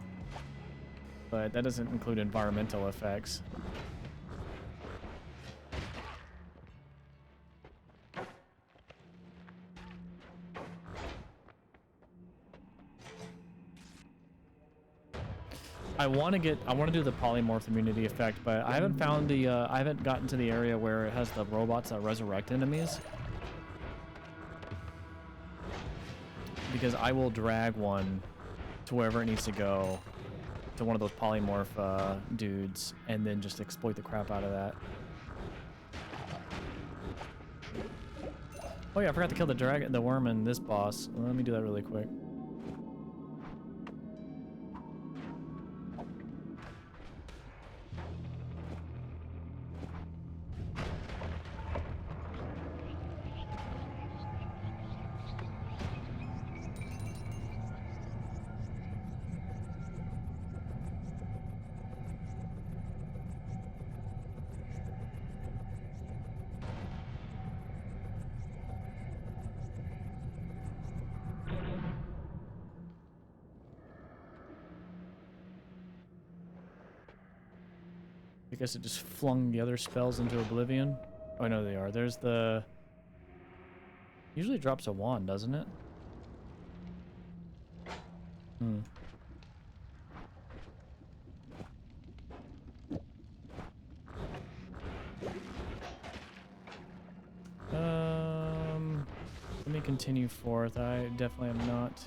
But that doesn't include environmental effects. I want to do the polymorph immunity effect, but I haven't found the, I haven't gotten to the area where it has the robots that resurrect enemies. Because I will drag one to wherever it needs to go, to one of those polymorph dudes, and then just exploit the crap out of that. Oh yeah, I forgot to kill the worm in this boss. Let me do that really quick. I guess it just flung the other spells into oblivion. Oh, no, they are. There's the... Usually drops a wand, doesn't it? Hmm. Let me continue forth. I definitely am not...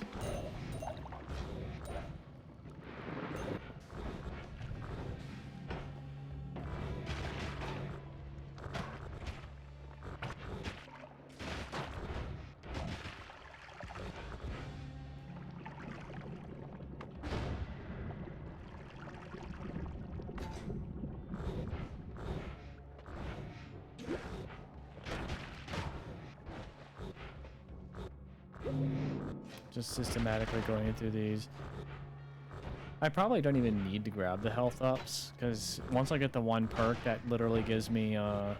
Just systematically going through these. I probably don't even need to grab the health ups, because once I get the one perk, that literally gives me 50%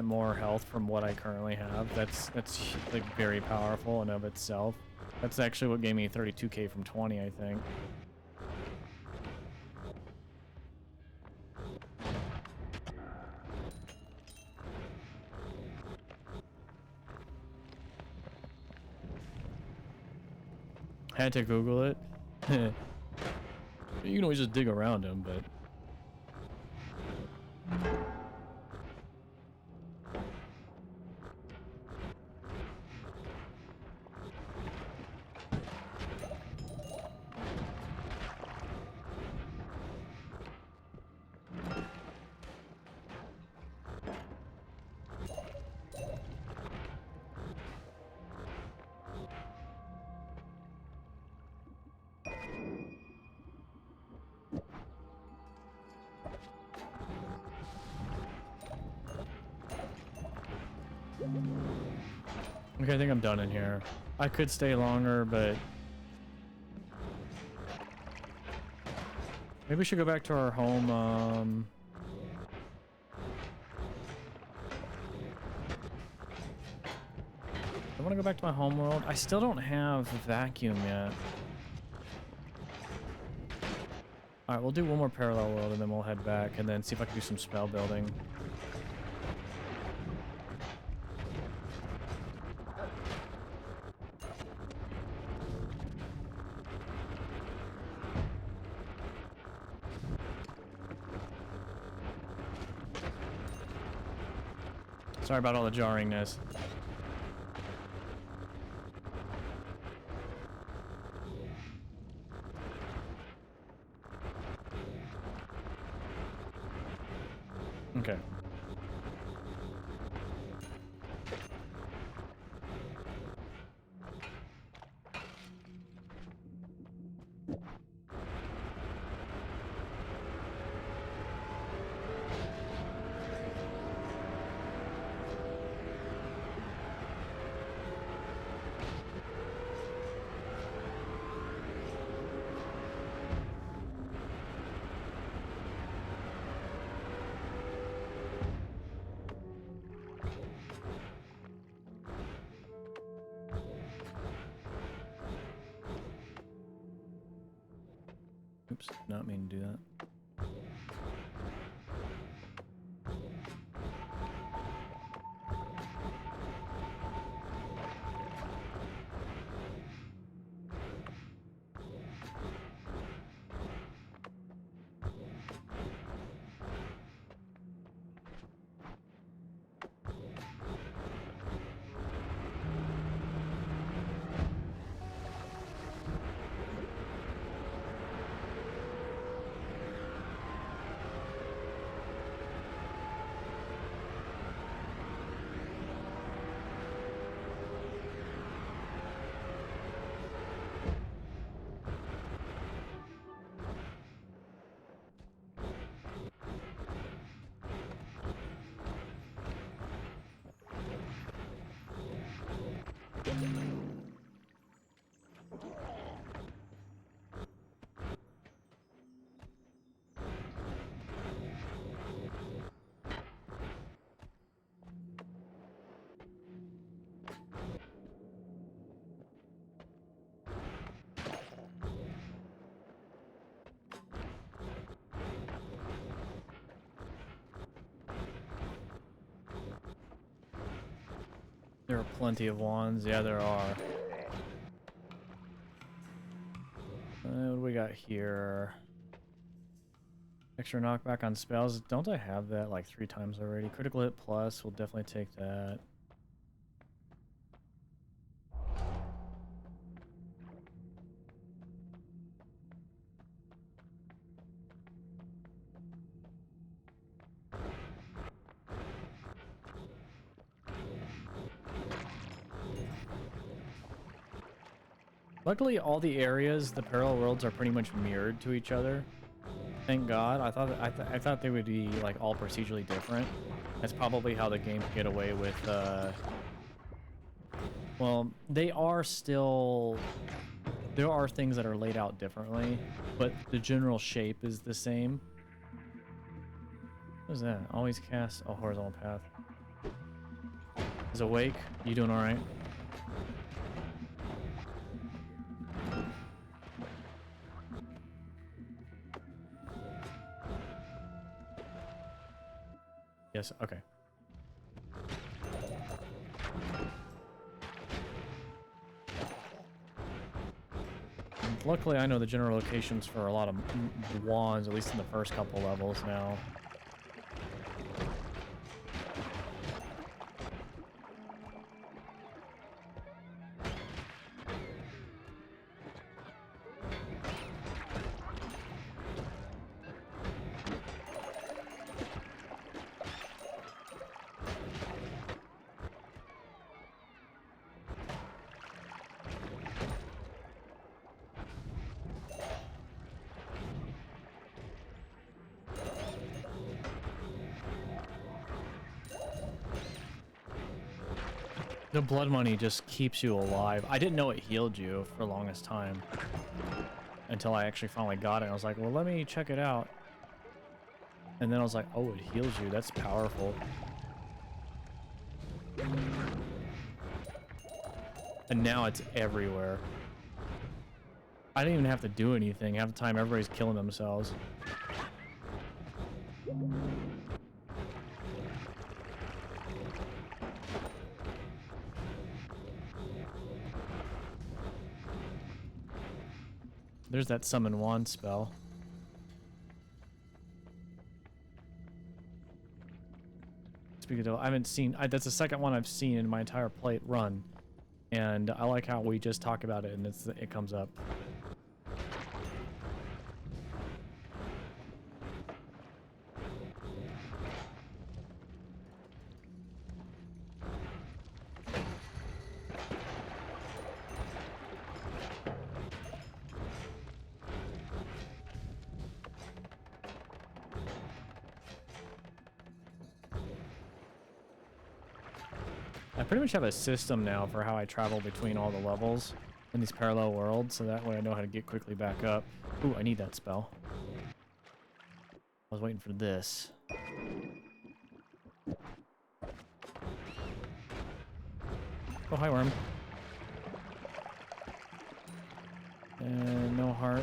more health from what I currently have. That's like very powerful in of itself. That's actually what gave me 32k from 20, I think. Had to Google it. You can always just dig around him, but... Okay, I think I'm done in here. I could stay longer, but... maybe we should go back to our home, I want to go back to my home world. I still don't have a vacuum yet. Alright, we'll do one more parallel world and then we'll head back and then see if I can do some spell building. Sorry about all the jarringness. Okay. Oops, not mean to do that. There are plenty of wands. Yeah, there are. What do we got here? Extra knockback on spells. Don't I have that like 3 times already? Critical hit plus. We'll definitely take that. Luckily, all the areas, the parallel worlds, are pretty much mirrored to each other. Thank God. I thought they would be like all procedurally different. That's probably how the game can get away with, well, they are still... There are things that are laid out differently, but the general shape is the same. What is that? Always cast a horizontal path. Is awake? You doing all right? Yes, okay. Luckily, I know the general locations for a lot of wands, at least in the first couple levels now. The blood money just keeps you alive. I didn't know it healed you for the longest time until I actually finally got it. I was like, well, let me check it out. And then I was like, oh, it heals you. That's powerful. And now it's everywhere. I didn't even have to do anything. Half the time, everybody's killing themselves. There's that summon wand spell. Speaking of, I haven't seen. That's the second one I've seen in my entire plate run, and I like how we just talk about it and it comes up. I pretty much have a system now for how I travel between all the levels in these parallel worlds, so that way I know how to get quickly back up. Ooh, I need that spell. I was waiting for this. Oh, hi, worm. And no heart.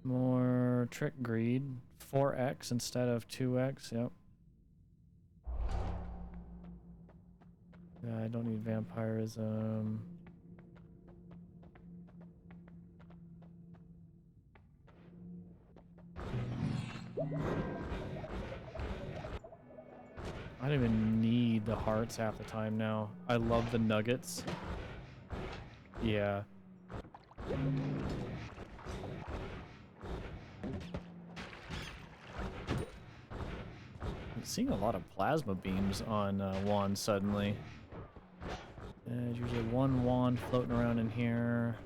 More trick greed. 4x instead of 2x, yep. I don't need vampirism. I don't even need the hearts half the time now. I love the nuggets. Yeah. I'm seeing a lot of plasma beams on wands suddenly. There's usually one wand floating around in here.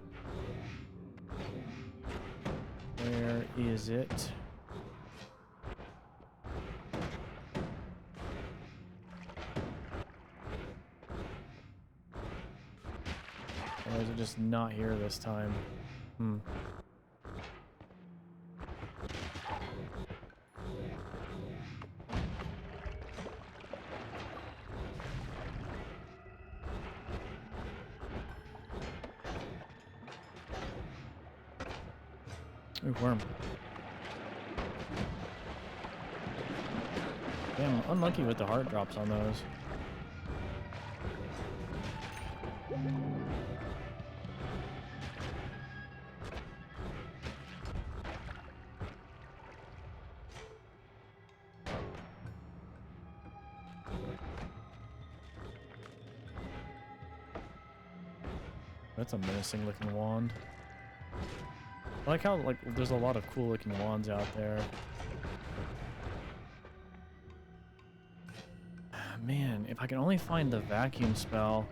Where is it? Or is it just not here this time? Hmm. Ooh, worm. Damn, unlucky with the heart drops on those. That's a menacing looking wand. I like how there's a lot of cool looking wands out there. man, if I can only find the vacuum spell.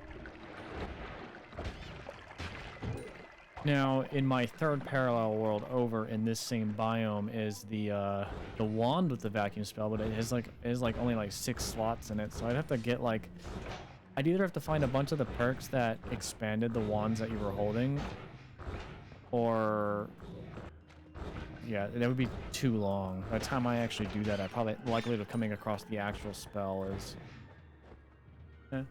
Now, in my third parallel world over in this same biome is the wand with the vacuum spell, but it has like only like 6 slots in it, so I'd have to get like, I'd either have to find a bunch of the perks that expanded the wands that you were holding, or yeah, that would be too long. By the time I actually do that, I probably likelihood of coming across the actual spell is. Eh.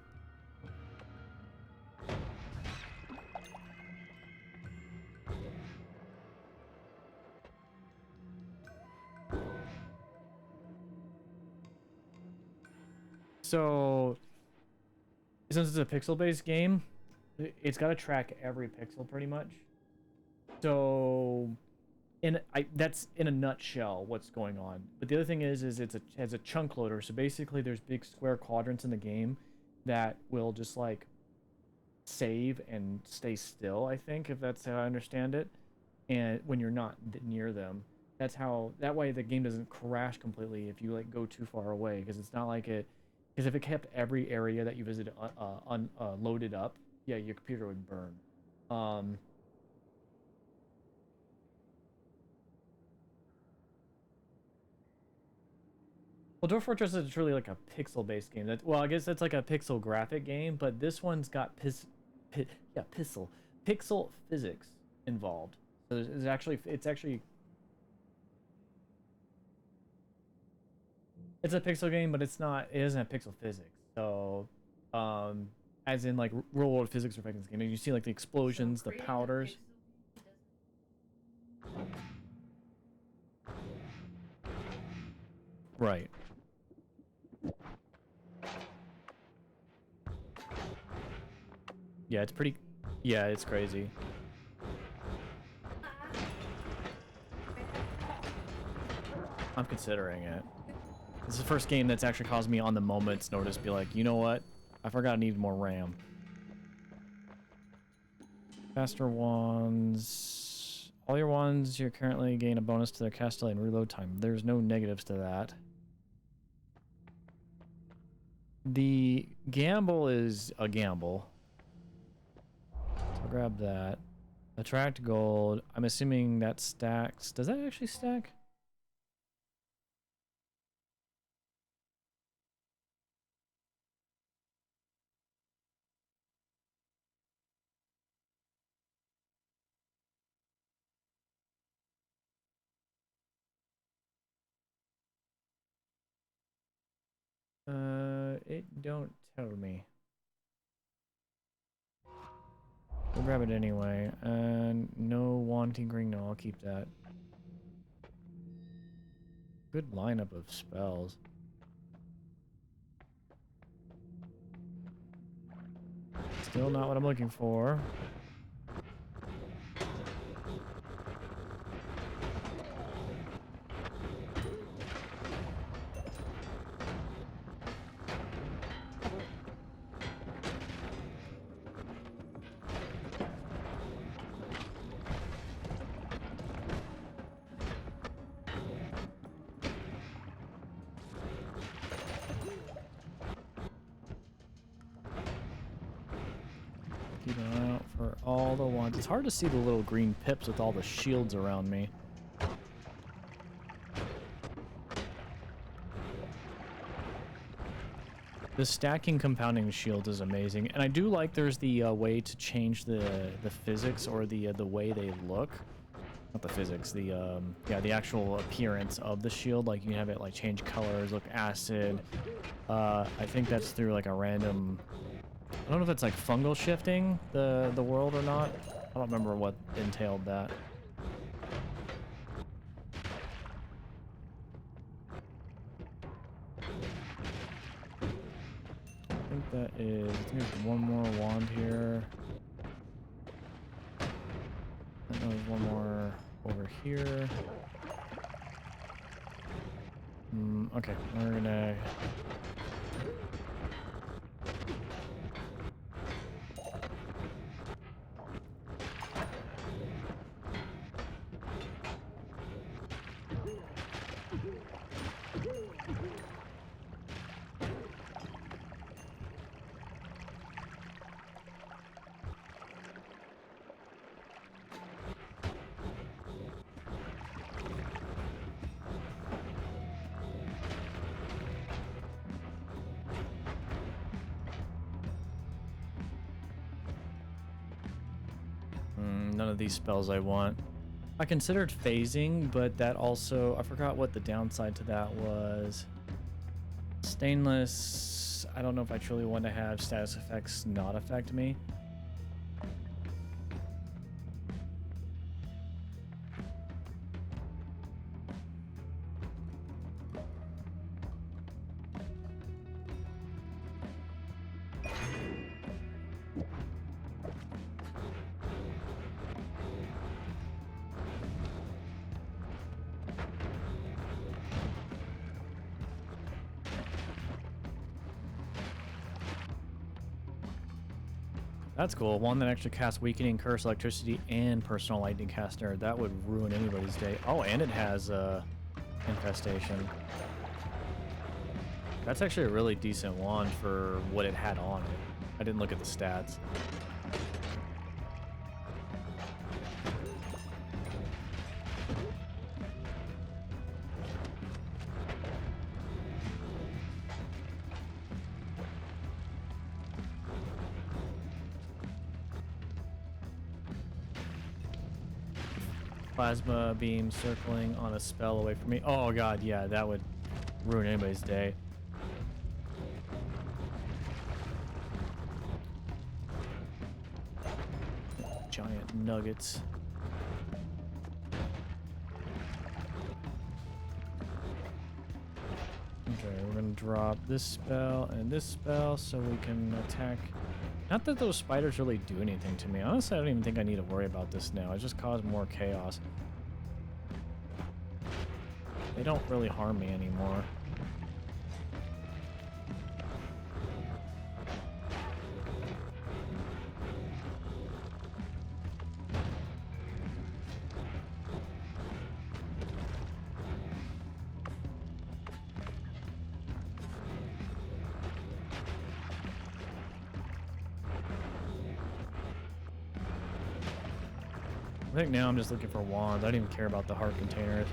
So, since it's a pixel-based game, it's got to track every pixel pretty much. So, that's in a nutshell what's going on. But the other thing is it has a chunk loader. So basically, there's big square quadrants in the game that will just like save and stay still. I think, if that's how I understand it, and when you're not near them, that way the game doesn't crash completely if you like go too far away, because it's not like it. Because if it kept every area that you visited loaded up, yeah, your computer would burn. Well, Dwarf Fortress is truly like a pixel-based game. Well, I guess that's like a pixel graphic game, but this one's got pixel physics involved. So it's a pixel game, but it doesn't have pixel physics. So, as in like real world physics affecting this game, and you see like the explosions, the powders. Right. Yeah, it's pretty. Yeah, it's crazy. I'm considering it. This is the first game that's actually caused me on the moment's notice be like, you know what? I forgot I needed more RAM. Faster wands. All your wands you currently gain a bonus to their cast delay and reload time. There's no negatives to that. The gamble is a gamble. So I'll grab that. Attract gold. I'm assuming that stacks. Does that actually stack? It don't tell me. We'll grab it anyway. And no wanting ring. No, I'll keep that. Good lineup of spells. Still not what I'm looking for. Keep an eye out for all the ones. It's hard to see the little green pips with all the shields around me. The stacking compounding shield is amazing, and I do like there's the way to change the physics or the way they look. Not the physics, the yeah, the actual appearance of the shield. Like you can have it like change colors, look acid. I think that's through like a random. I don't know if it's like fungal shifting the world or not. I don't remember what entailed that. I think that is. I think there's one more wand here. I know there's one more over here. Okay, we're gonna. None of these spells I want. I considered phasing, but that also... I forgot what the downside to that was. Stainless... I don't know if I truly want to have status effects not affect me. That's cool. One that actually casts Weakening Curse, Electricity, and Personal Lightning Caster. That would ruin anybody's day. Oh, and it has Infestation. That's actually a really decent wand for what it had on it. I didn't look at the stats. Plasma beam circling on a spell away from me. Oh god, yeah, that would ruin anybody's day. Giant nuggets. Okay, we're gonna drop this spell and this spell so we can attack. Not that those spiders really do anything to me. Honestly, I don't even think I need to worry about this now. It just caused more chaos. They don't really harm me anymore. I think now I'm just looking for wands. I don't even care about the heart containers.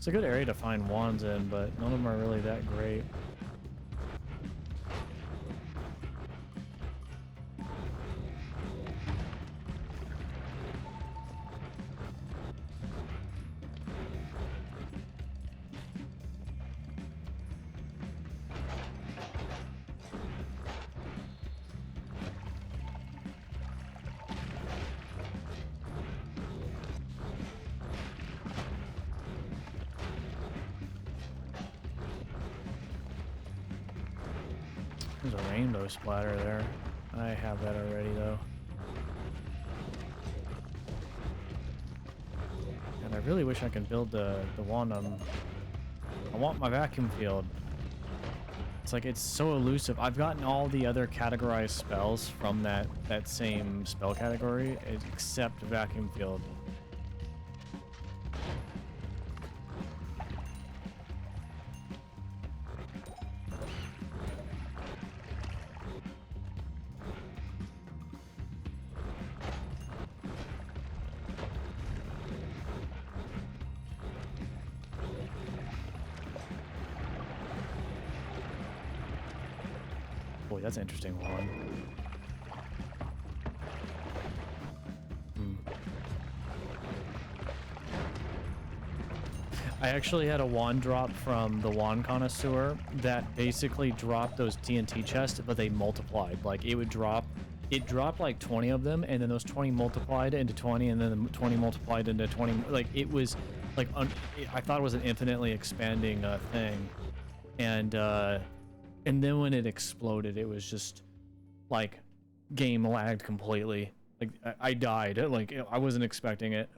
It's a good area to find wands in, but none of them are really that great. There's a rainbow splatter there. I have that already though. And I really wish I could build the wand on... I want my vacuum field. It's like, it's so elusive. I've gotten all the other categorized spells from that same spell category, except vacuum field. Boy, that's an interesting one. I actually had a wand drop from the wand connoisseur that basically dropped those TNT chests, but they multiplied. Like it dropped like 20 of them, and then those 20 multiplied into 20, and then the 20 multiplied into 20. Like it was like I thought it was an infinitely expanding thing, and then when it exploded, it was just like game lagged completely. Like I died. Like I wasn't expecting it.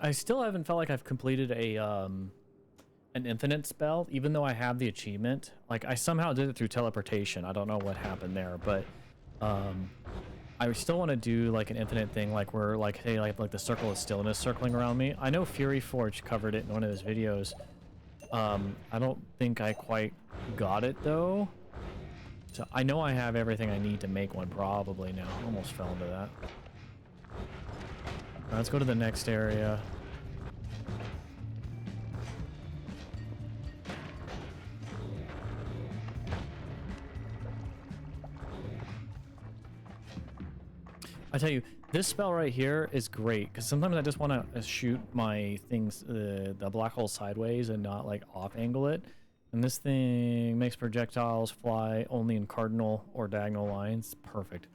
I still haven't felt like I've completed a an infinite spell, even though I have the achievement. Like I somehow did it through teleportation. I don't know what happened there, but I still want to do like an infinite thing, like where like hey, like the circle of stillness circling around me. I know Fury Forge covered it in one of his videos. I don't think I quite got it though. So I know I have everything I need to make one probably now. Almost fell into that. Let's go to the next area. I tell you, this spell right here is great because sometimes I just want to shoot my things, the black hole sideways and not like off angle it. And this thing makes projectiles fly only in cardinal or diagonal lines. Perfect.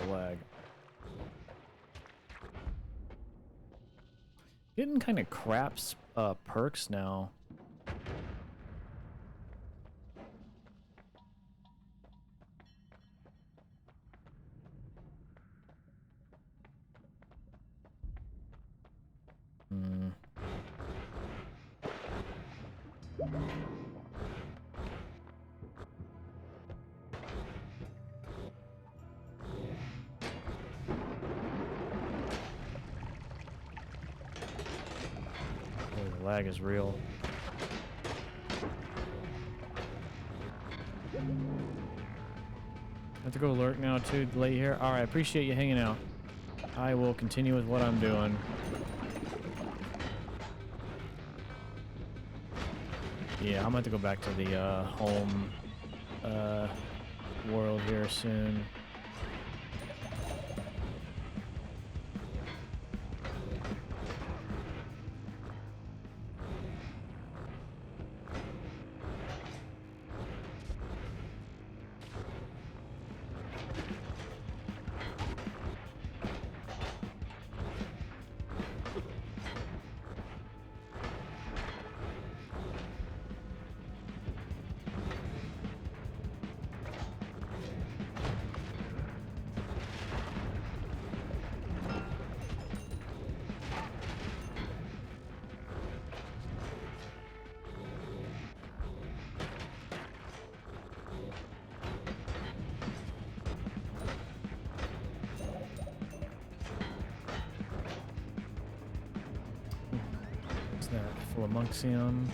Lag. Getting kind of crap perks now. The lag is real. I have to go lurk now too, late here. Alright, appreciate you hanging out. I will continue with what I'm doing. Yeah, I'm going to go back to the home world here soon. Flamonxium.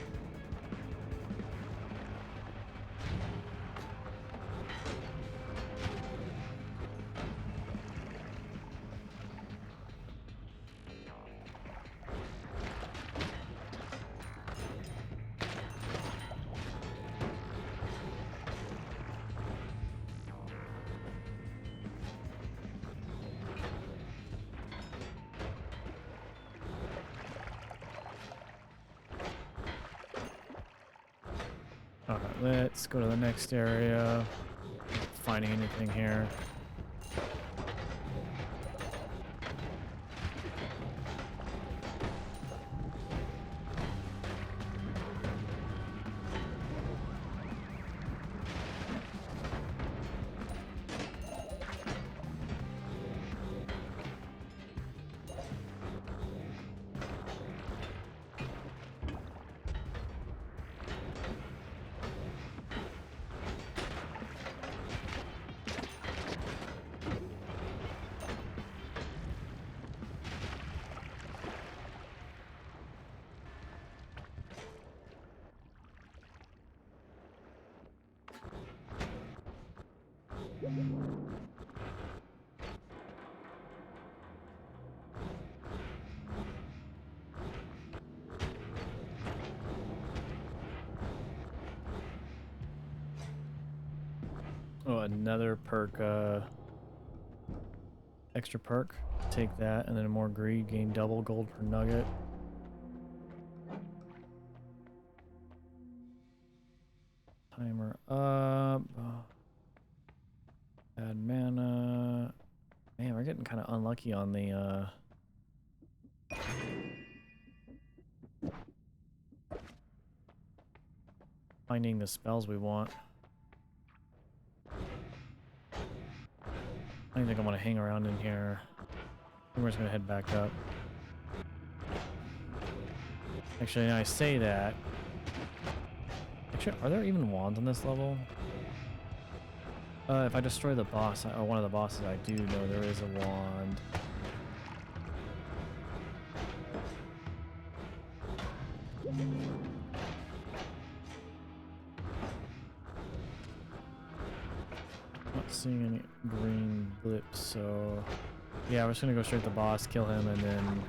Alright, let's go to the next area. Not finding anything here. Oh, another perk, extra perk. Take that, and then more greed, gain double gold per nugget. Timer up. Add mana. Man, we're getting kind of unlucky on the, finding the spells we want. I don't think I want to hang around in here. I think we're just gonna head back up. Actually, now I say that. Actually, are there even wands on this level? If I destroy the boss, or one of the bosses, I do know there is a wand. Not seeing any green blips, so yeah, we're just gonna go straight to the boss, kill him, and then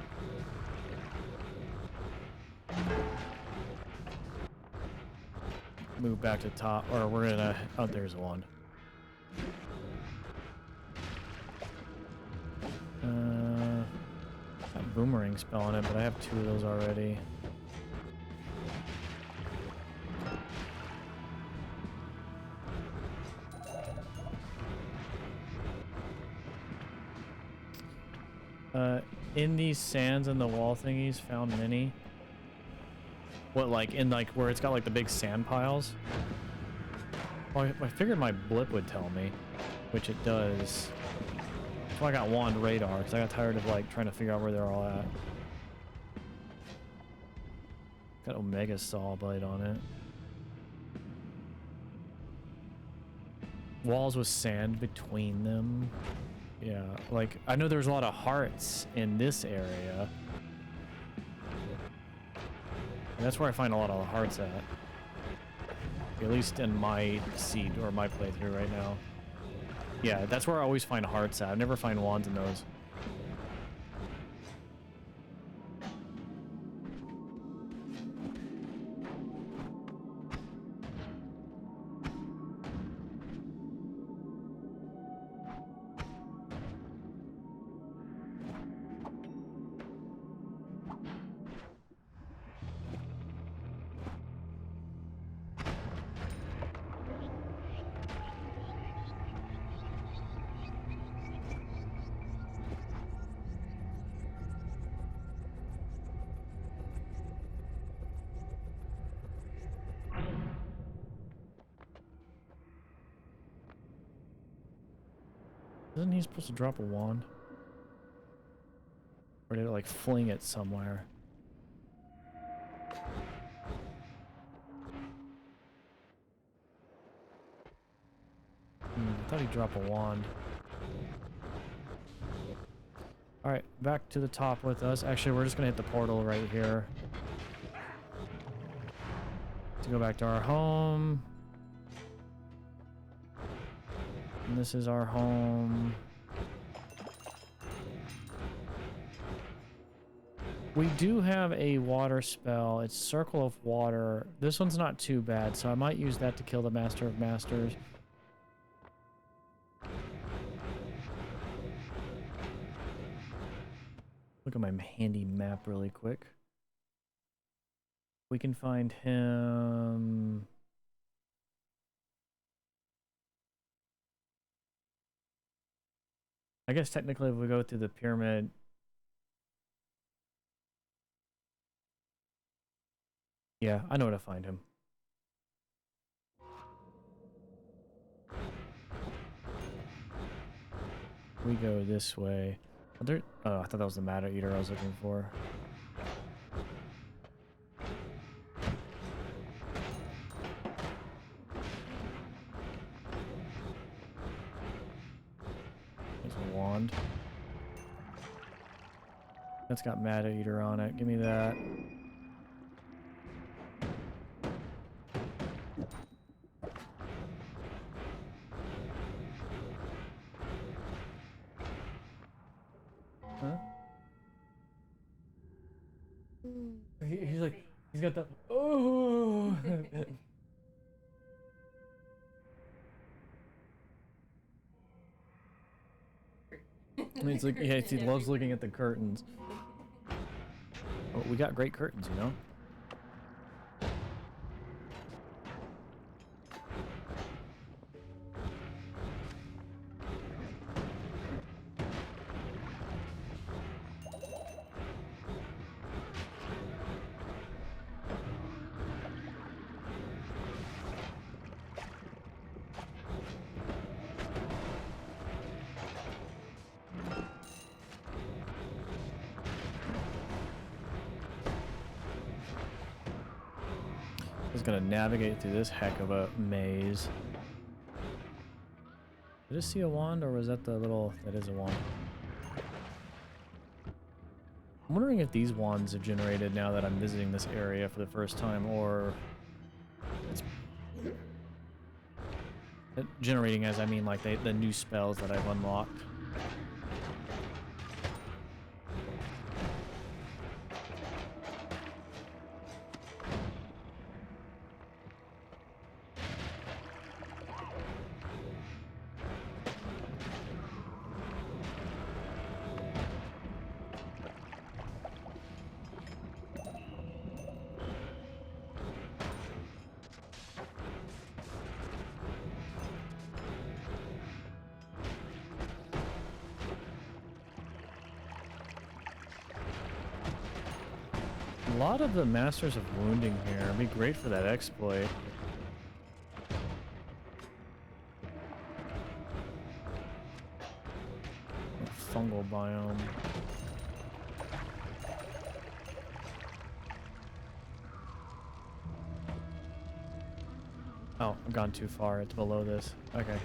move back to the top, or we're gonna, oh, there's a wand. Got boomerang spell on it, but I have 2 of those already. In these sands and the wall thingies, found many. What, like, in, like, where it's got, like, the big sand piles? Well, I figured my blip would tell me, which it does. That's why I got wand radar, because I got tired of, like, trying to figure out where they're all at. Got Omega Saw Blade on it. Walls with sand between them. Yeah, like, I know there's a lot of hearts in this area. And that's where I find a lot of the hearts at least in my seed, or my playthrough right now. Yeah, that's where I always find hearts at. I never find wands in those. Isn't he supposed to drop a wand? Or did it, like, fling it somewhere? I thought he'd drop a wand. Alright, back to the top with us. Actually, we're just gonna hit the portal right here to go back to our home. And this is our home. We do have a water spell. It's Circle of Water. This one's not too bad, so I might use that to kill the Master of Masters. Look at my handy map really quick. We can find him... I guess technically if we go through the pyramid... Yeah, I know where to find him. We go this way. Oh, I thought that was the Matter Eater I was looking for. There's a wand. That's got Matter Eater on it. Give me that. He's like, he's got the, oh. He's like, yeah, he loves looking at the curtains. Oh, we got great curtains, you know? Just gonna navigate through this heck of a maze. Did I see a wand, or was that the little... That is a wand. I'm wondering if these wands are generated now that I'm visiting this area for the first time, or... It's... Generating as I mean like the new spells that I've unlocked. A lot of the Masters of Wounding here would be great for that exploit. A fungal biome. Oh, I've gone too far. It's below this. Okay.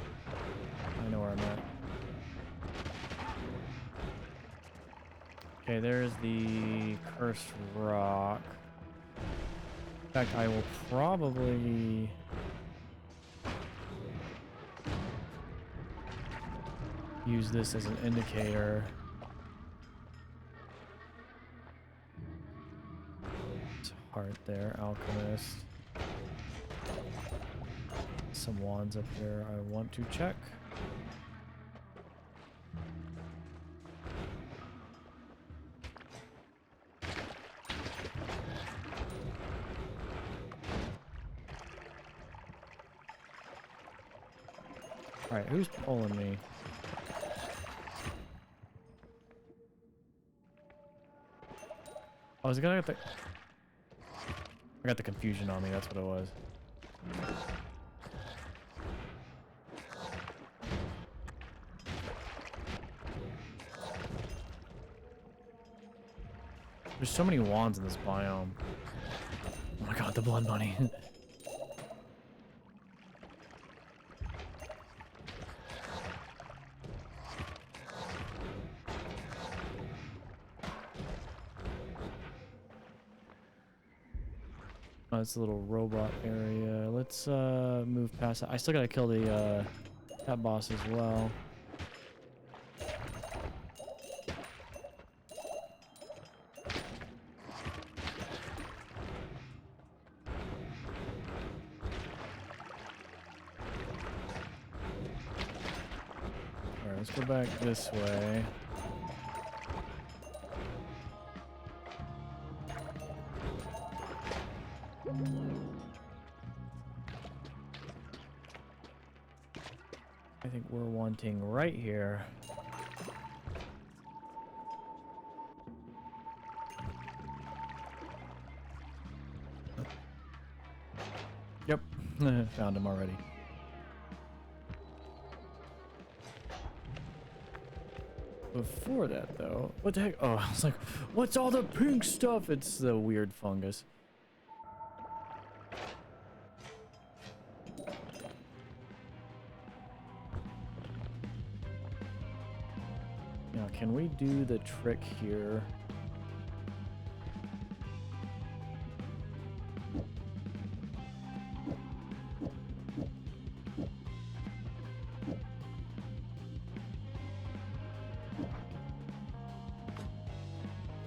I know where I'm at. Okay, there's the cursed rock. In fact, I will probably... use this as an indicator. It's a heart there, alchemist. Some wands up here I want to check. Alright, who's pulling me? Oh, is it gonna get the... I got the confusion on me, that's what it was. There's so many wands in this biome. Oh my god, the blood bunny. Oh, it's a little robot area. Let's move past that. I still gotta kill the that boss as well. Alright, let's go back this way. I think we're wanting right here. Yep, found him already. Before that, though, what the heck? Oh, I was like, what's all the pink stuff? It's the weird fungus. Now, can we do the trick here?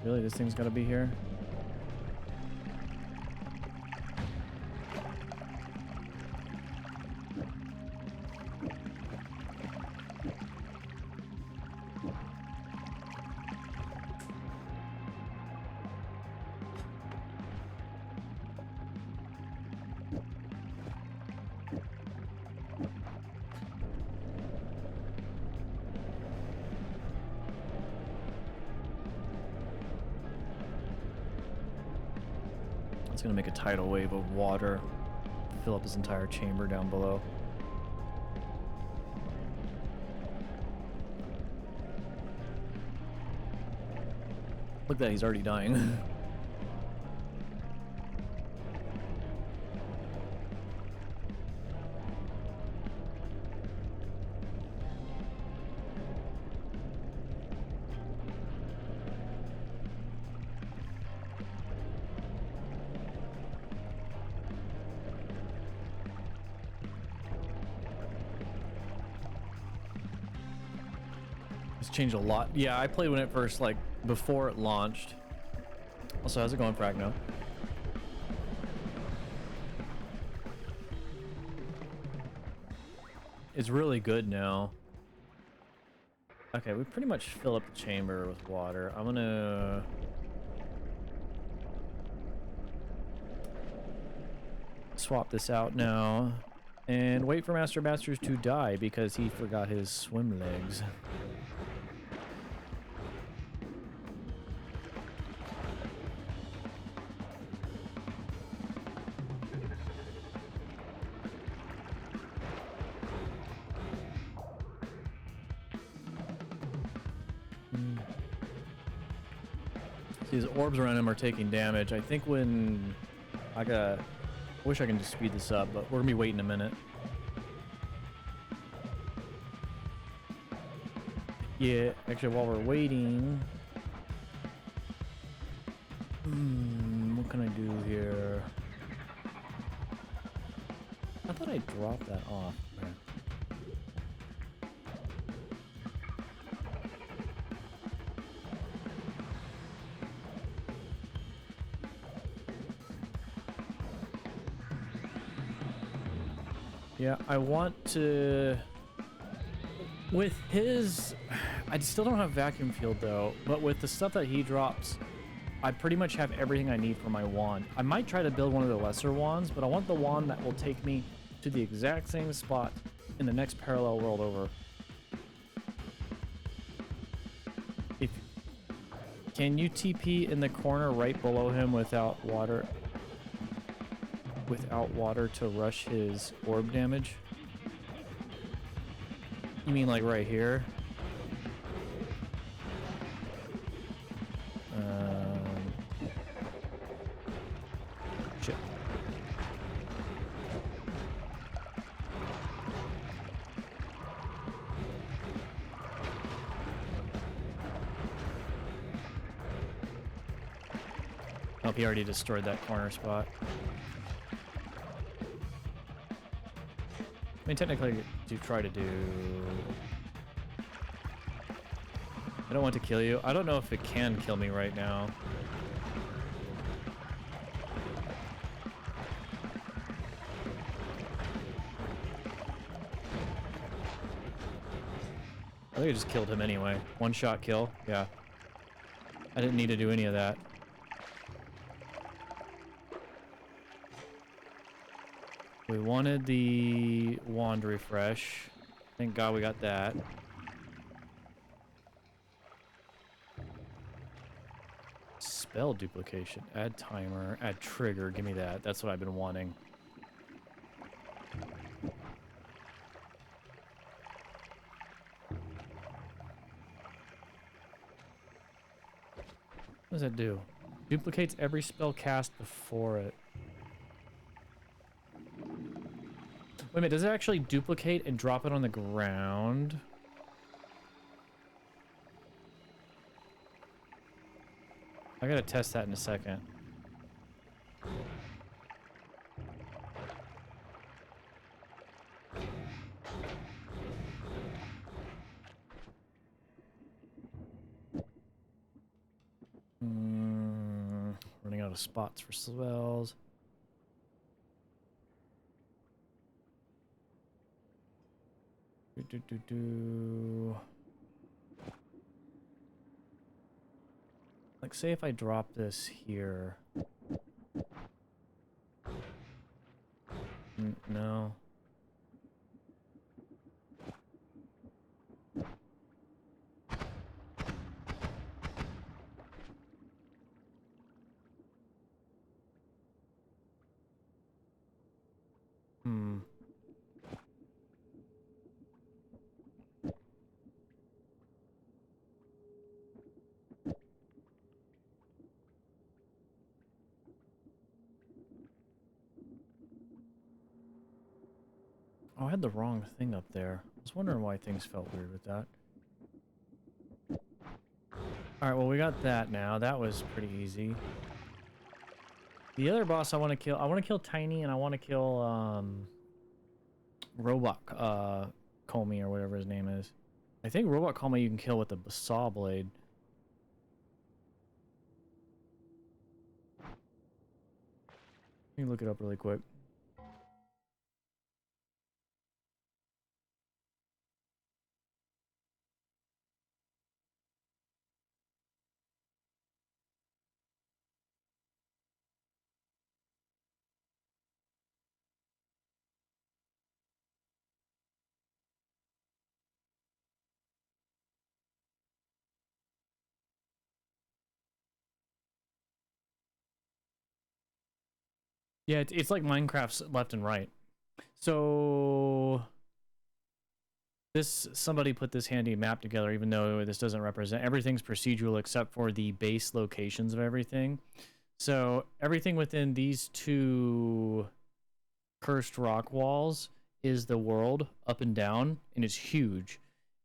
Really, this thing's gotta be here? It's gonna make a tidal wave of water, fill up his entire chamber down below. Look at that, he's already dying. It's changed a lot. Yeah, I played when it first, like, before it launched. Also, how's it going, Fragno? It's really good now. Okay, we pretty much fill up the chamber with water. I'm gonna... swap this out now. And wait for Master Masters to die because he forgot his swim legs. These orbs around him are taking damage. I think when I wish I can just speed this up, but we're gonna be waiting a minute. Yeah, actually while we're waiting, what can I do here? I thought I dropped that off. Okay. Yeah, I want to... With his... I still don't have vacuum field though, but with the stuff that he drops, I pretty much have everything I need for my wand. I might try to build one of the lesser wands, but I want the wand that will take me to the exact same spot in the next parallel world over. Can you TP in the corner right below him without water? Without water to rush his orb damage? You mean like right here? Shit. Oh, he already destroyed that corner spot. I mean, technically, to try to do... I don't want to kill you. I don't know if it can kill me right now. I think I just killed him anyway. One shot kill. Yeah. I didn't need to do any of that. We wanted the wand refresh. Thank God we got that. Spell duplication. Add timer. Add trigger. Give me that. That's what I've been wanting. What does that do? Duplicates every spell cast before it. Wait a minute, does it actually duplicate and drop it on the ground? I gotta test that in a second. Running out of spots for spells. Like, say if I drop this here. No. Hmm. Oh, I had the wrong thing up there. I was wondering why things felt weird with that. Alright, well, we got that now. That was pretty easy. The other boss I want to kill Tiny, and I want to kill, Robot, Comey, or whatever his name is. I think Robot Comey you can kill with the saw blade. Let me look it up really quick. Yeah, it's like Minecraft's left and right. So somebody put this handy map together, even though this doesn't represent everything's procedural except for the base locations of everything. So everything within these two cursed rock walls is the world up and down, and it's huge,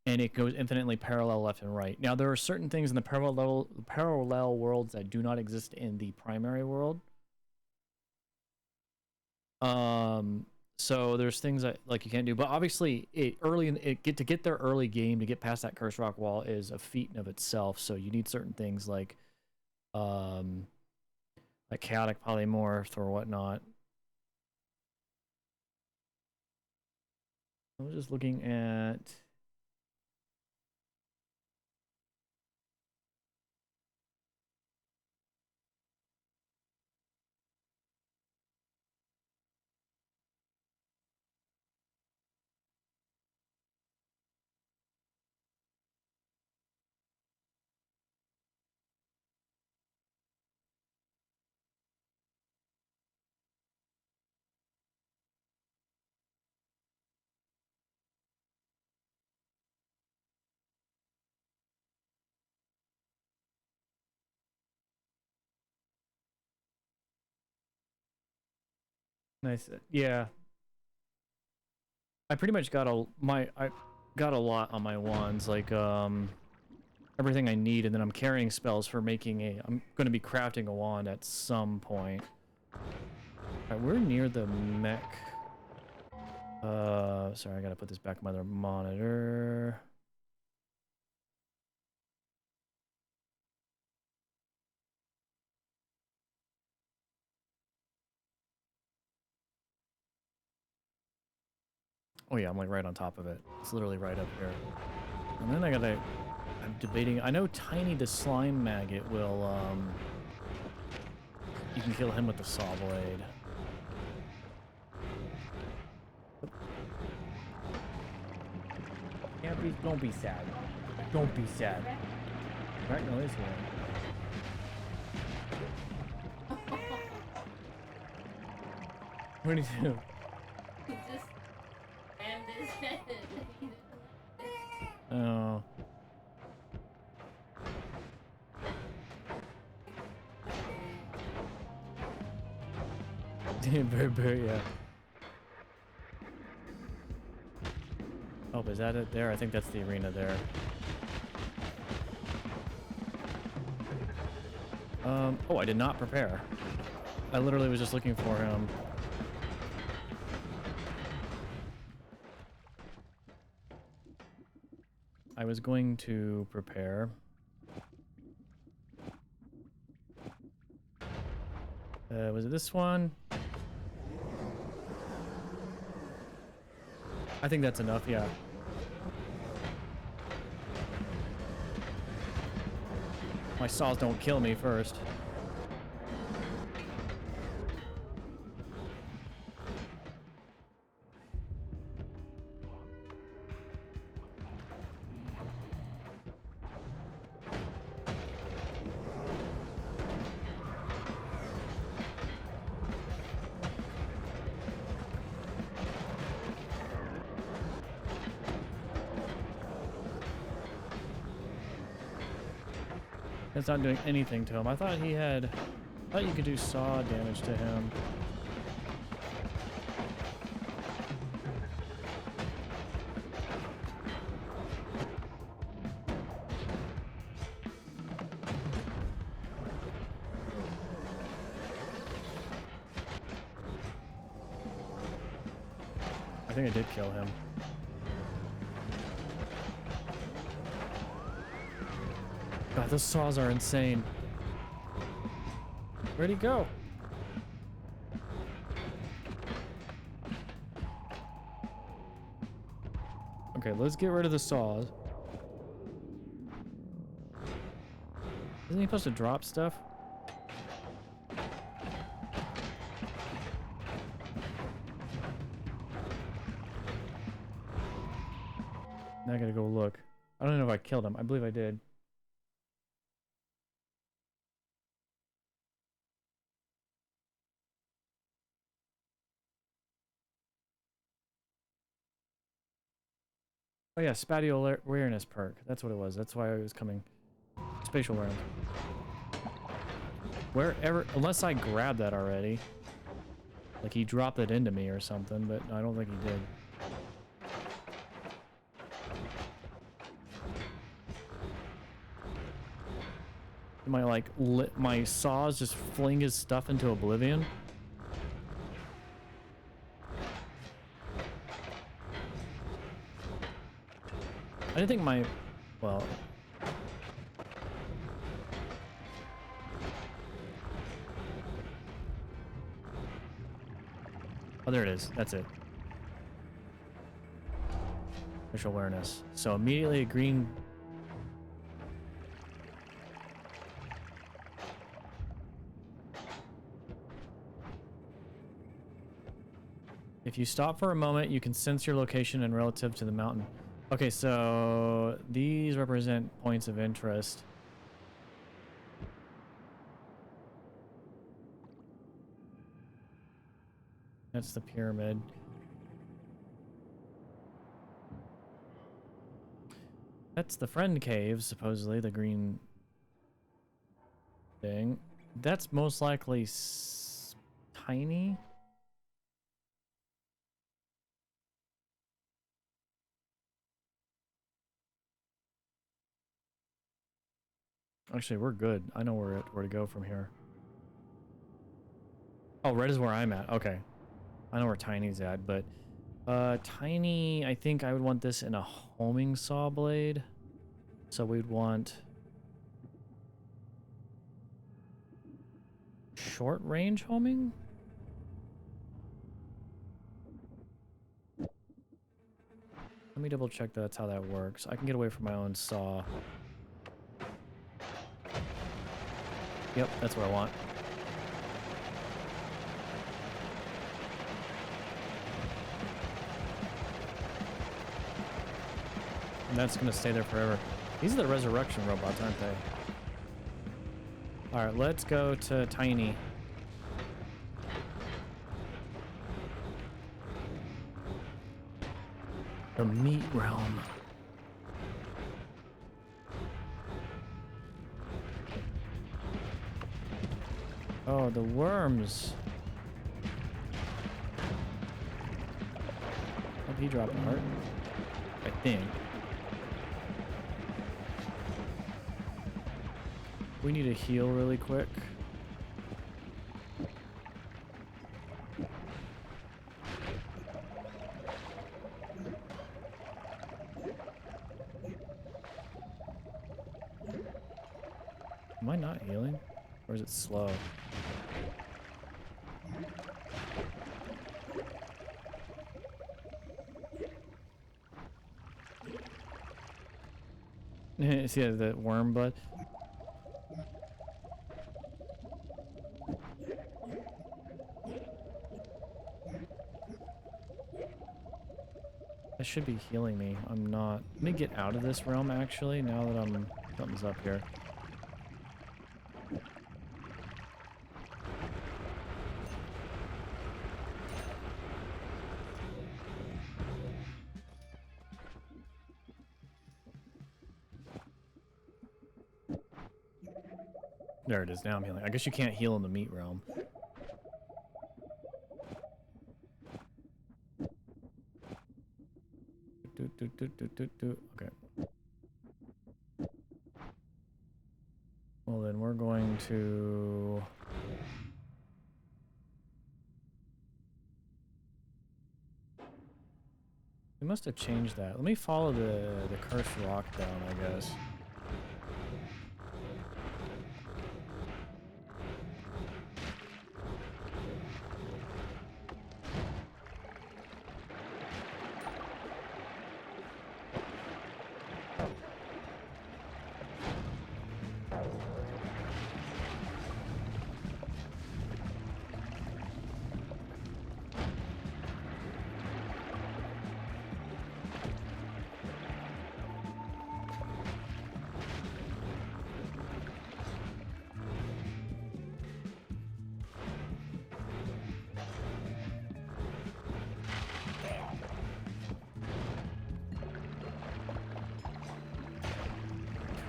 and it goes infinitely parallel left and right. Now there are certain things in the parallel worlds that do not exist in the primary world. So there's things that like you can't do, but obviously to get their early game to get past that cursed rock wall is a feat in of itself. So you need certain things like chaotic polymorph or whatnot. I was just looking at. Nice. Yeah. I pretty much got I got a lot on my wands, like everything I need, and then I'm carrying spells for making I'm gonna be crafting a wand at some point. Alright, we're near the mech. Sorry, I gotta put this back on my other monitor. Oh yeah, I'm like right on top of it. It's literally right up here. And then I'm debating, I know Tiny the slime maggot will, you can kill him with the saw blade. Yeah, please don't be sad. Don't be sad. Right, no, is here. What do you do? He just rammed his head. Oh. Very, yeah. Oh, is that it there? I think that's the arena there. Oh, I did not prepare. I literally was just looking for him. I was going to prepare. Was it this one? I think that's enough, yeah. My saws don't kill me first. It's not doing anything to him. I thought he had... I thought you could do saw damage to him. I think I did kill him. God, those saws are insane. Where'd he go? Okay, let's get rid of the saws. Isn't he supposed to drop stuff? Now I gotta go look. I don't know if I killed him. I believe I did. Oh yeah, spatial awareness perk. That's what it was. That's why I was coming. Spatial awareness. Wherever, unless I grabbed that already. Like he dropped it into me or something, but I don't think he did. Am I like my saws just fling his stuff into oblivion? I didn't think my, well, oh, there it is. That's it. Spatial awareness. So immediately a green. If you stop for a moment, you can sense your location and relative to the mountain. Okay, so these represent points of interest. That's the pyramid. That's the friend cave, supposedly, the green thing. That's most likely tiny. Actually, we're good. I know where to go from here. Oh, red is where I'm at. Okay. I know where Tiny's at, but Tiny, I think I would want this in a homing saw blade. So we'd want short range homing? Let me double check that's how that works. I can get away from my own saw. Yep, that's what I want. And that's gonna stay there forever. These are the resurrection robots, aren't they? Alright, let's go to Tiny. The meat realm. Oh, the worms. Hope he dropped a heart. I think. We need to heal really quick. Am I not healing? Or is it slow? See the worm blood? That should be healing me. I'm not. Let me get out of this realm actually, now that something's up here. There it is. Now I'm healing. I guess you can't heal in the meat realm. Okay. Well, then we're going to... We must have changed that. Let me follow the cursed rock down, I guess.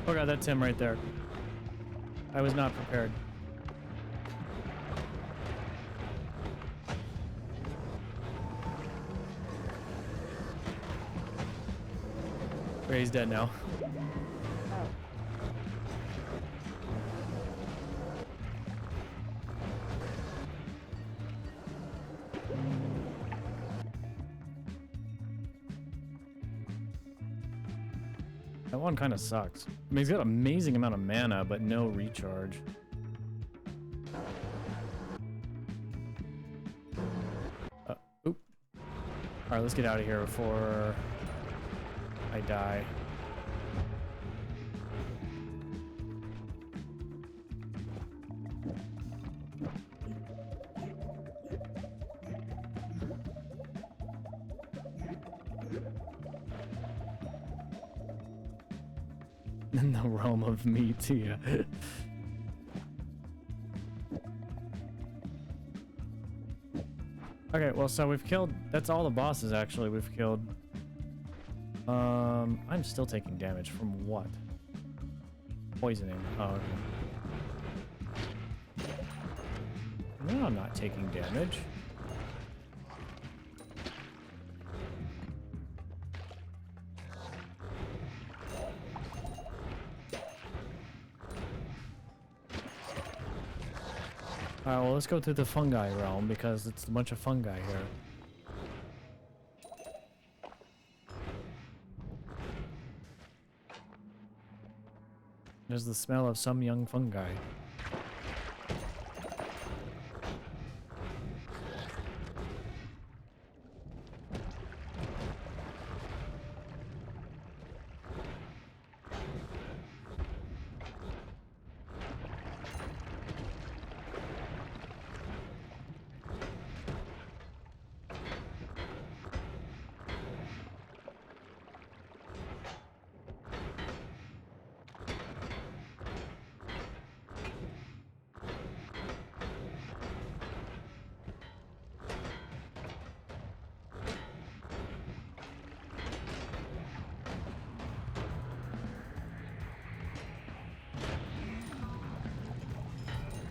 Oh god, that's him right there. I was not prepared. Okay, he's dead now. That one kind of sucks. I mean, he's got an amazing amount of mana, but no recharge. Oop. Alright, let's get out of here before I die. In the realm of meat, yeah. Okay, well, so we've killed... That's all the bosses, actually, we've killed. I'm still taking damage from what? Poisoning. Oh, okay. No, I'm not taking damage. Alright, well, let's go to the fungi realm, because it's a bunch of fungi here. There's the smell of some young fungi.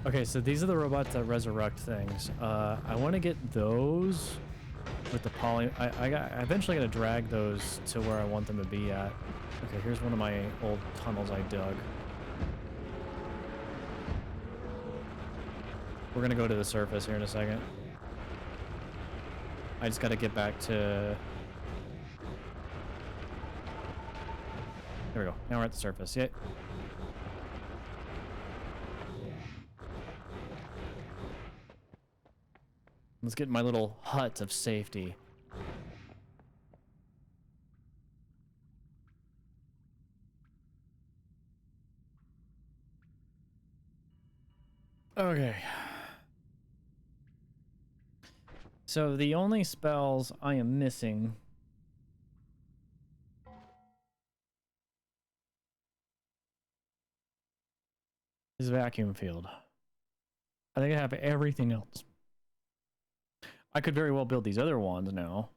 Okay, so these are the robots that resurrect things. I want to get those with the poly... I eventually got to drag those to where I want them to be at. Okay, here's one of my old tunnels I dug. We're going to go to the surface here in a second. I just got to get back to... There we go. Now we're at the surface. Yeah. Let's get my little hut of safety. Okay. So the only spells I am missing is vacuum field. I think I have everything else. I could very well build these other ones now.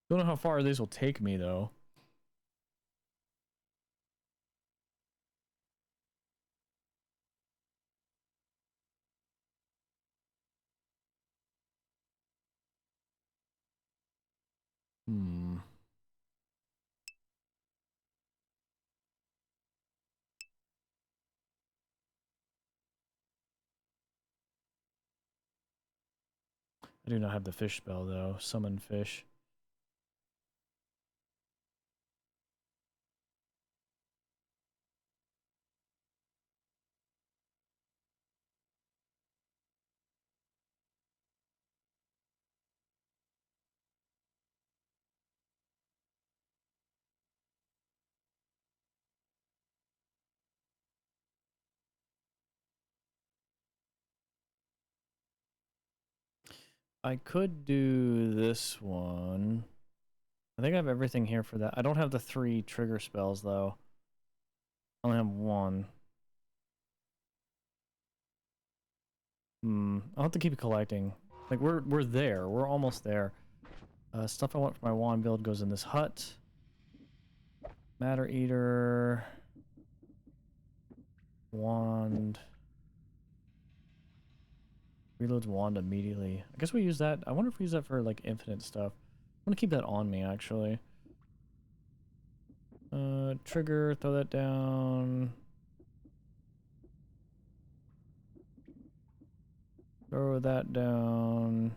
Don't know how far this will take me though. Hmm. I do not have the fish spell though. Summon fish. I could do this one. I think I have everything here for that. I don't have the 3 trigger spells though. I only have 1. I'll have to keep collecting. Like we're there. We're almost there. Stuff I want for my wand build goes in this hut. Matter Eater. Wand. Reloads wand immediately. I guess we use that. I wonder if we use that for like infinite stuff. I'm gonna keep that on me actually. Trigger, throw that down. Throw that down.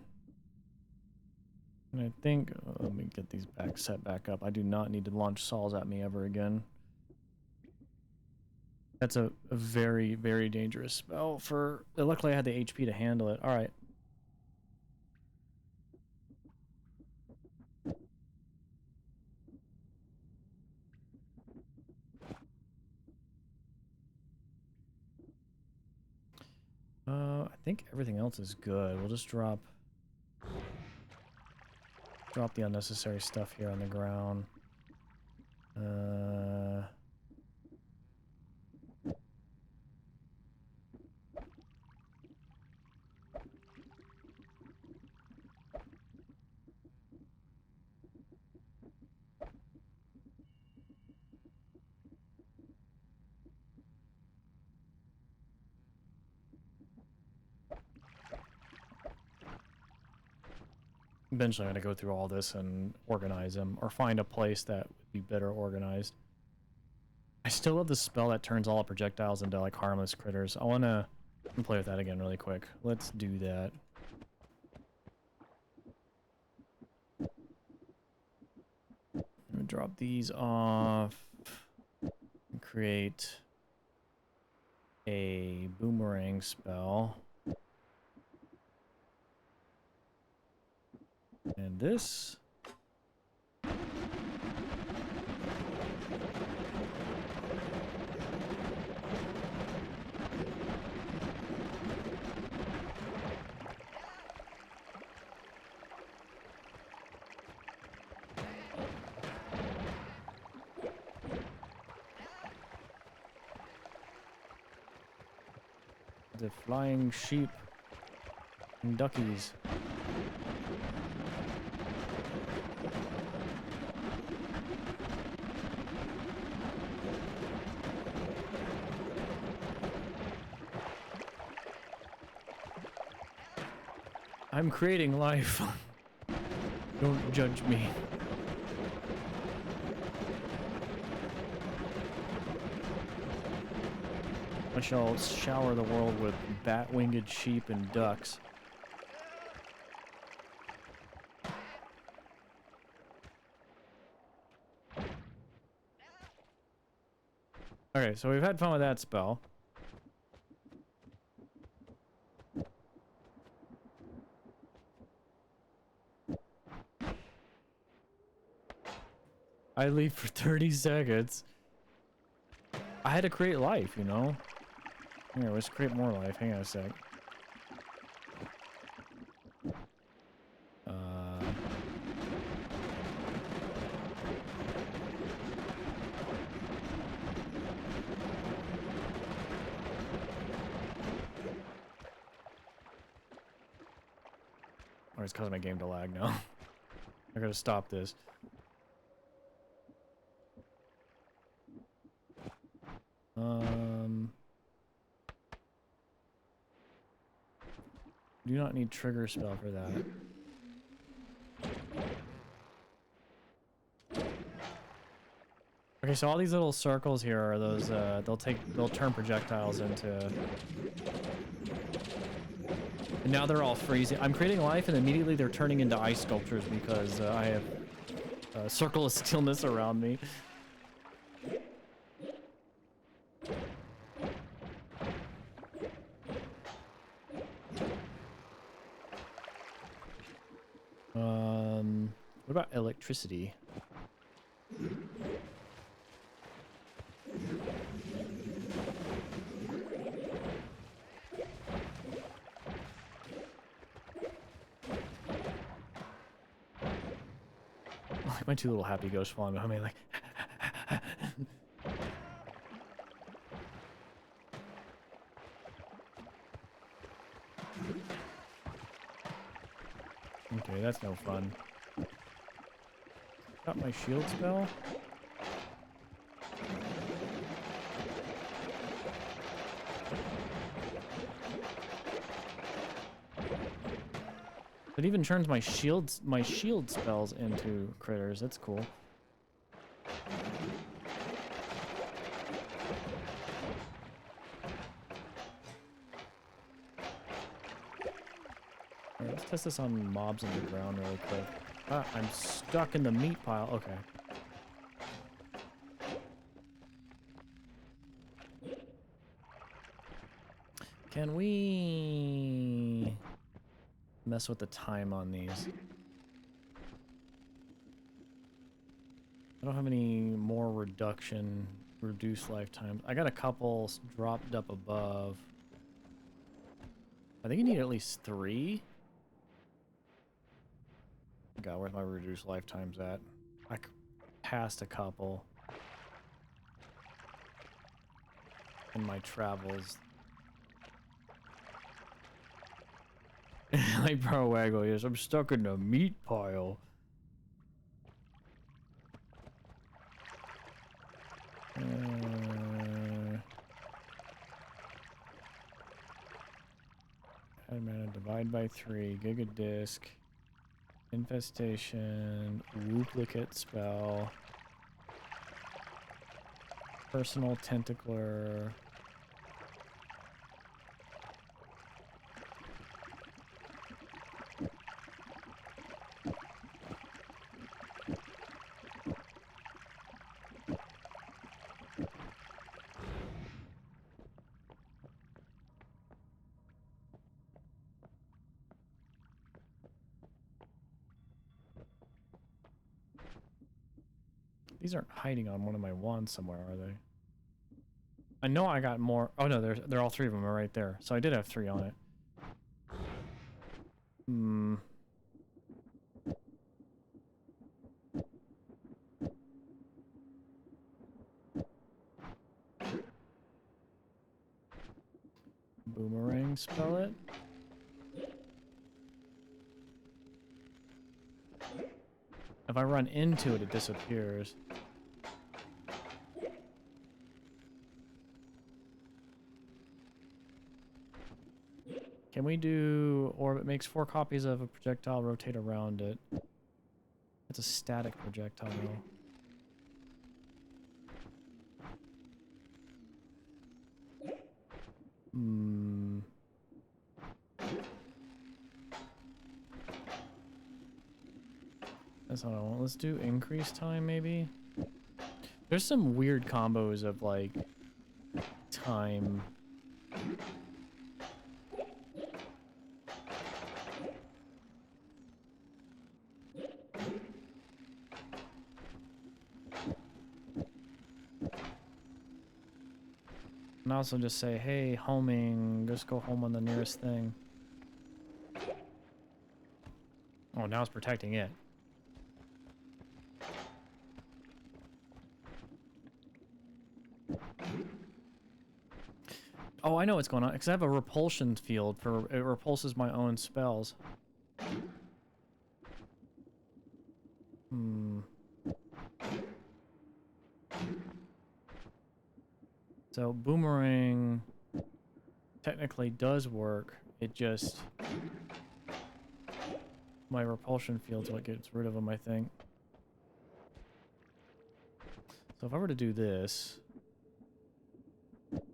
And I think, let me get these back set back up. I do not need to launch saws at me ever again. That's a very, very dangerous spell for... Luckily I had the HP to handle it. Alright. I think everything else is good. We'll just drop the unnecessary stuff here on the ground. Eventually I'm going to go through all this and organize them, or find a place that would be better organized. I still have the spell that turns all projectiles into like harmless critters. I want to play with that again really quick. Let's do that. I'm going to drop these off and create a boomerang spell. And this. The flying sheep and duckies. I'm creating life. Don't judge me. I shall shower the world with bat-winged sheep and ducks. Okay, so we've had fun with that spell. I leave for 30 seconds. I had to create life, you know? Here, let's create more life. Hang on a sec. Or it's causing my game to lag now. I gotta stop this. Do not need trigger spell for that. Okay, so all these little circles here are those, they'll turn projectiles into... And now they're all freezing. I'm creating life and immediately they're turning into ice sculptures because I have a circle of stillness around me. What about electricity? Like my two little happy ghosts flying behind me, like. Okay, that's no fun. Got my shield spell. It even turns my shield spells into critters. That's cool. Alright, let's test this on mobs in the ground really quick. Ah, I'm stuck in the meat pile. Okay. Can we mess with the time on these? I don't have any more reduced lifetimes. I got a couple dropped up above. I think you need at least 3. God, where's my reduced lifetimes at? I passed a couple in my travels. Like Bro Waggle, yes, I'm stuck in the meat pile. Add mana, divide by 3, Giga Disc, Infestation, Duplicate Spell, Personal Tentacler. These aren't hiding on one of my wands somewhere, are they? I know I got more. Oh no, they're all 3 of them are right there. So I did have 3 on it. Hmm. Boomerang spell it. If I run into it, it disappears. Can we do orbit makes 4 copies of a projectile, rotate around it. It's a static projectile. Hmm. That's not what I want. Let's do increase time, maybe. There's some weird combos of like time. And also just say, hey, homing, just go home on the nearest thing. Oh, now it's protecting it. Oh, I know what's going on, because I have a repulsion field for it repulses my own spells. Hmm. So boomerang technically does work. It just my repulsion field's what gets rid of them, I think. So if I were to do this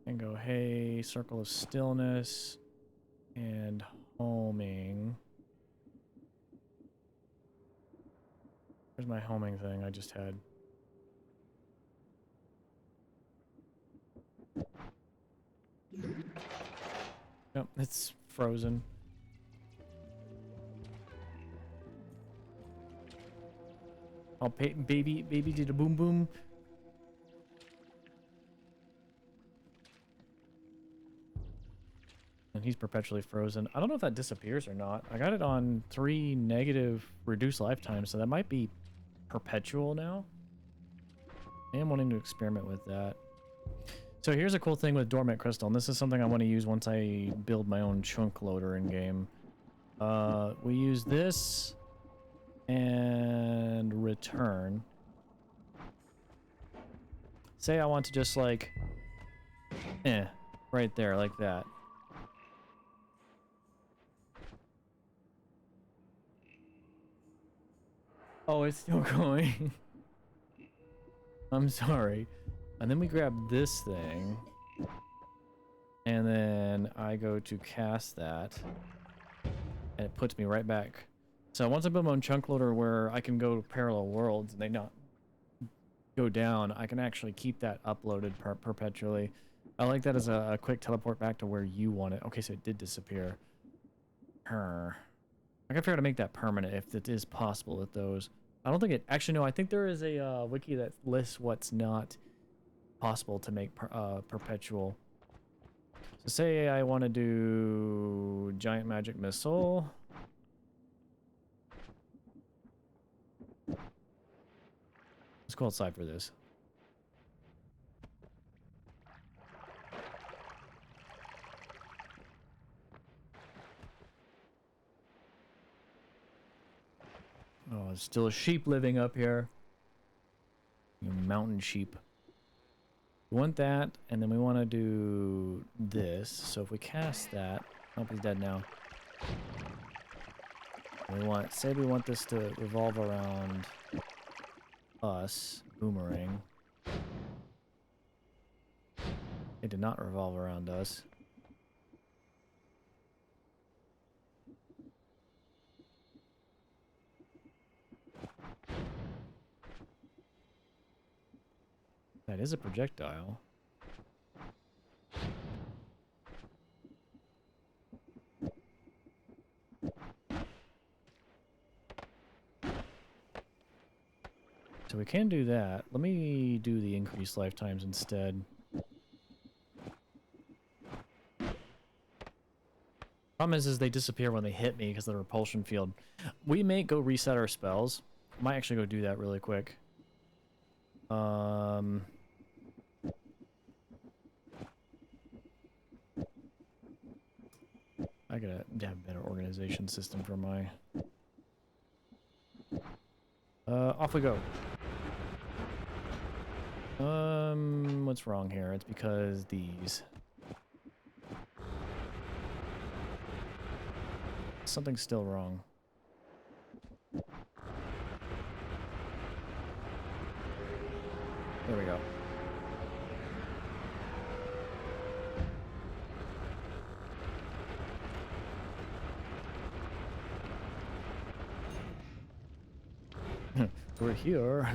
and go, hey, circle of stillness and homing. Where's my homing thing I just had? Nope, it's frozen. Oh, baby did a boom boom. And he's perpetually frozen. I don't know if that disappears or not. I got it on 3 negative reduced lifetime, so that might be perpetual now. I am wanting to experiment with that. So here's a cool thing with Dormant Crystal, and this is something I want to use once I build my own chunk loader in game. We use this and return. Say I want to just like, right there, like that. Oh, it's still going. I'm sorry. And then we grab this thing. And then I go to cast that. And it puts me right back. So once I build my own chunk loader where I can go to parallel worlds and they not go down, I can actually keep that uploaded perpetually. I like that as a quick teleport back to where you want it. Okay, so it did disappear. I gotta figure out how to make that permanent if it is possible with those. I don't think it... Actually, no, I think there is a wiki that lists what's not possible to make perpetual. So say I want to do giant magic missile. Let's go outside for this. Oh, there's still a sheep living up here. You mountain sheep. We want that, and then we want to do this. So if we cast that... Oh, he's dead now. We want... Say we want this to revolve around us. Boomerang. It did not revolve around us. That is a projectile. So we can do that. Let me do the increased lifetimes instead. Problem is they disappear when they hit me because of the repulsion field. We may go reset our spells. Might actually go do that really quick. I gotta have a better organization system for my... off we go. What's wrong here? It's because these... Something's still wrong. There we go. We're here.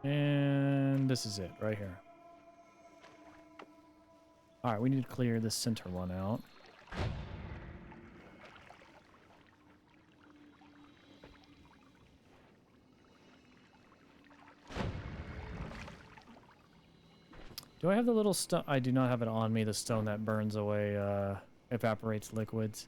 And this is it, right here. Alright, we need to clear this center one out. Do I have the little stone? I do not have it on me, the stone that burns away, evaporates liquids.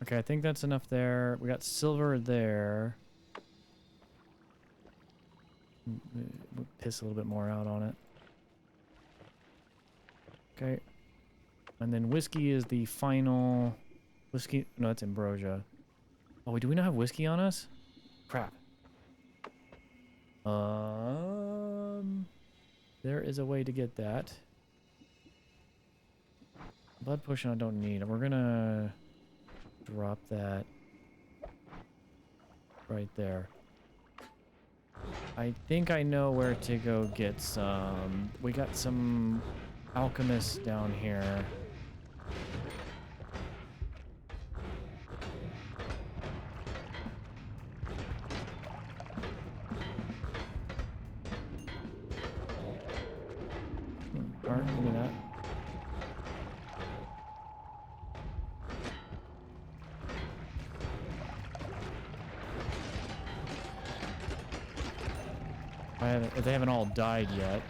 Okay, I think that's enough there. We got silver there. We'll piss a little bit more out on it. Okay. And then whiskey is the final... Whiskey... No, that's ambrosia. Oh, wait, do we not have whiskey on us? Crap. There is a way to get that. Blood potion I don't need. We're gonna drop that right there. I think I know where to go get some. We got some alchemists down here. Alright, give me that. They haven't all died yet.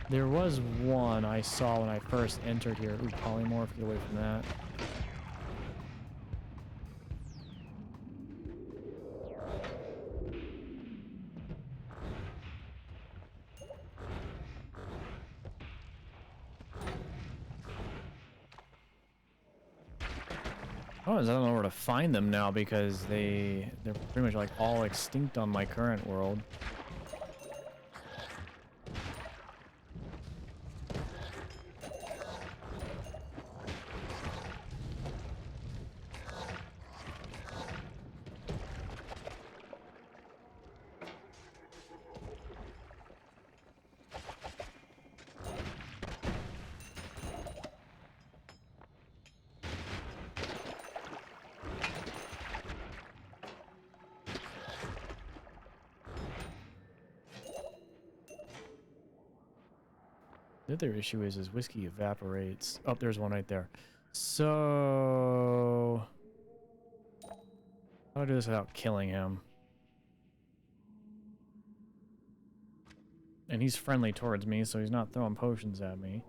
There was one I saw when I first entered here. Ooh, polymorph, get away from that. Oh, I don't know where to find them now because they're pretty much like all extinct on my current world. The other issue is whiskey evaporates. Oh, there's one right there. So... how do I do this without killing him? And he's friendly towards me, so he's not throwing potions at me.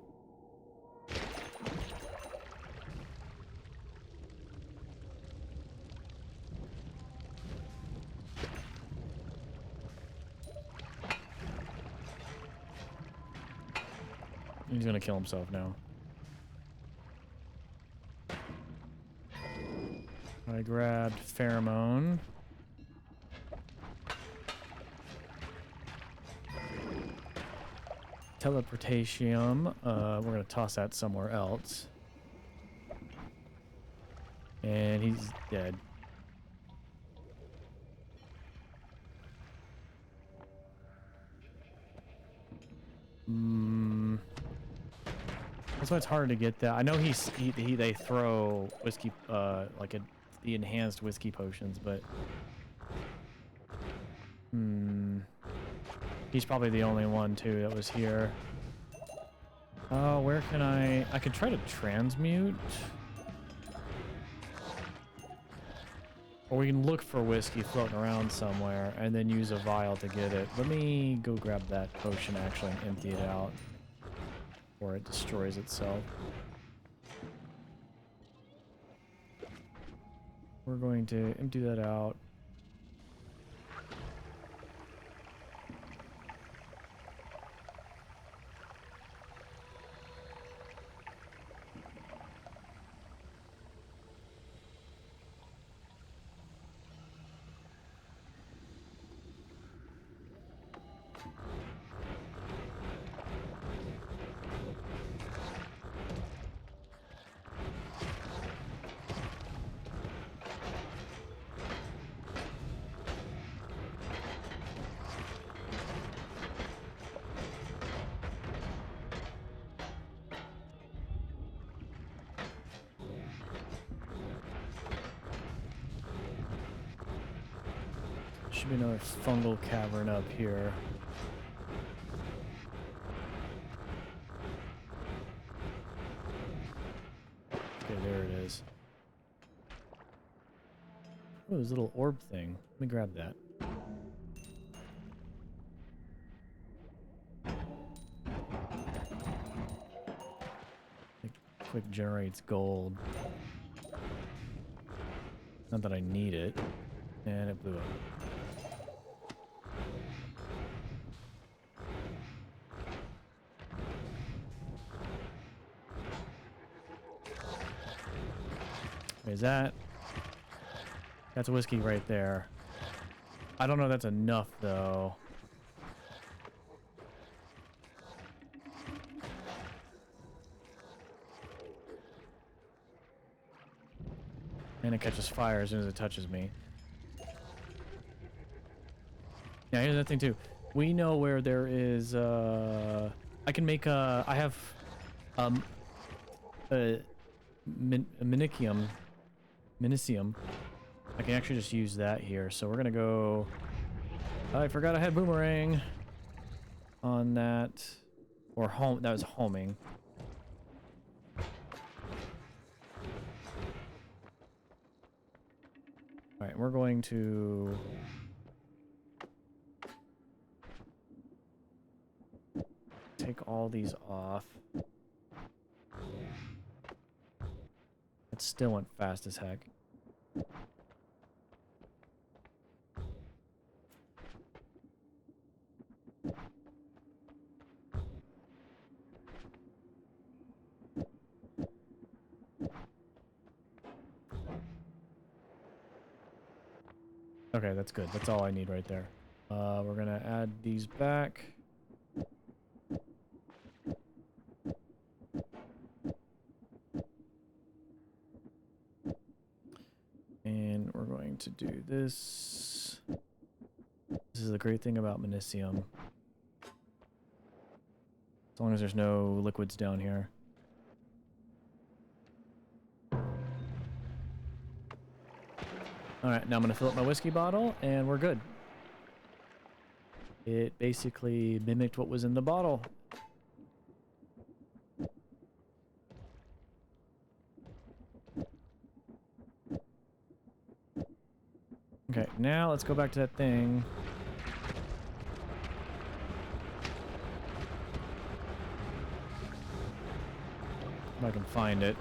He's gonna kill himself now. I grabbed pheromone. Teleportation. We're gonna toss that somewhere else. And he's dead. That's why it's hard to get that. I know they throw whiskey, the enhanced whiskey potions, but he's probably the only one too that was here. Oh, where can I could try to transmute, or we can look for whiskey floating around somewhere and then use a vial to get it. Let me go grab that potion actually and empty it out, or it destroys itself. We're going to empty that out. Should be another fungal cavern up here. Okay, there it is. Oh, this little orb thing. Let me grab that. It quick generates gold. Not that I need it. And it blew up. Is that? That's whiskey right there. I don't know if that's enough, though. And it catches fire as soon as it touches me. Yeah, here's the thing, too. We know where there is, I can make, I have, a Minicium. I can actually just use that here. So we're gonna go... I forgot I had boomerang on that. Or home. That was homing. Alright, we're going to... take all these off. It still went fast as heck. Okay, that's good. That's all I need right there. We're gonna add these back. And we're going to do this. This is the great thing about Minicium. As long as there's no liquids down here. Alright, now I'm going to fill up my whiskey bottle, and we're good. It basically mimicked what was in the bottle. Okay, now let's go back to that thing. If I can find it.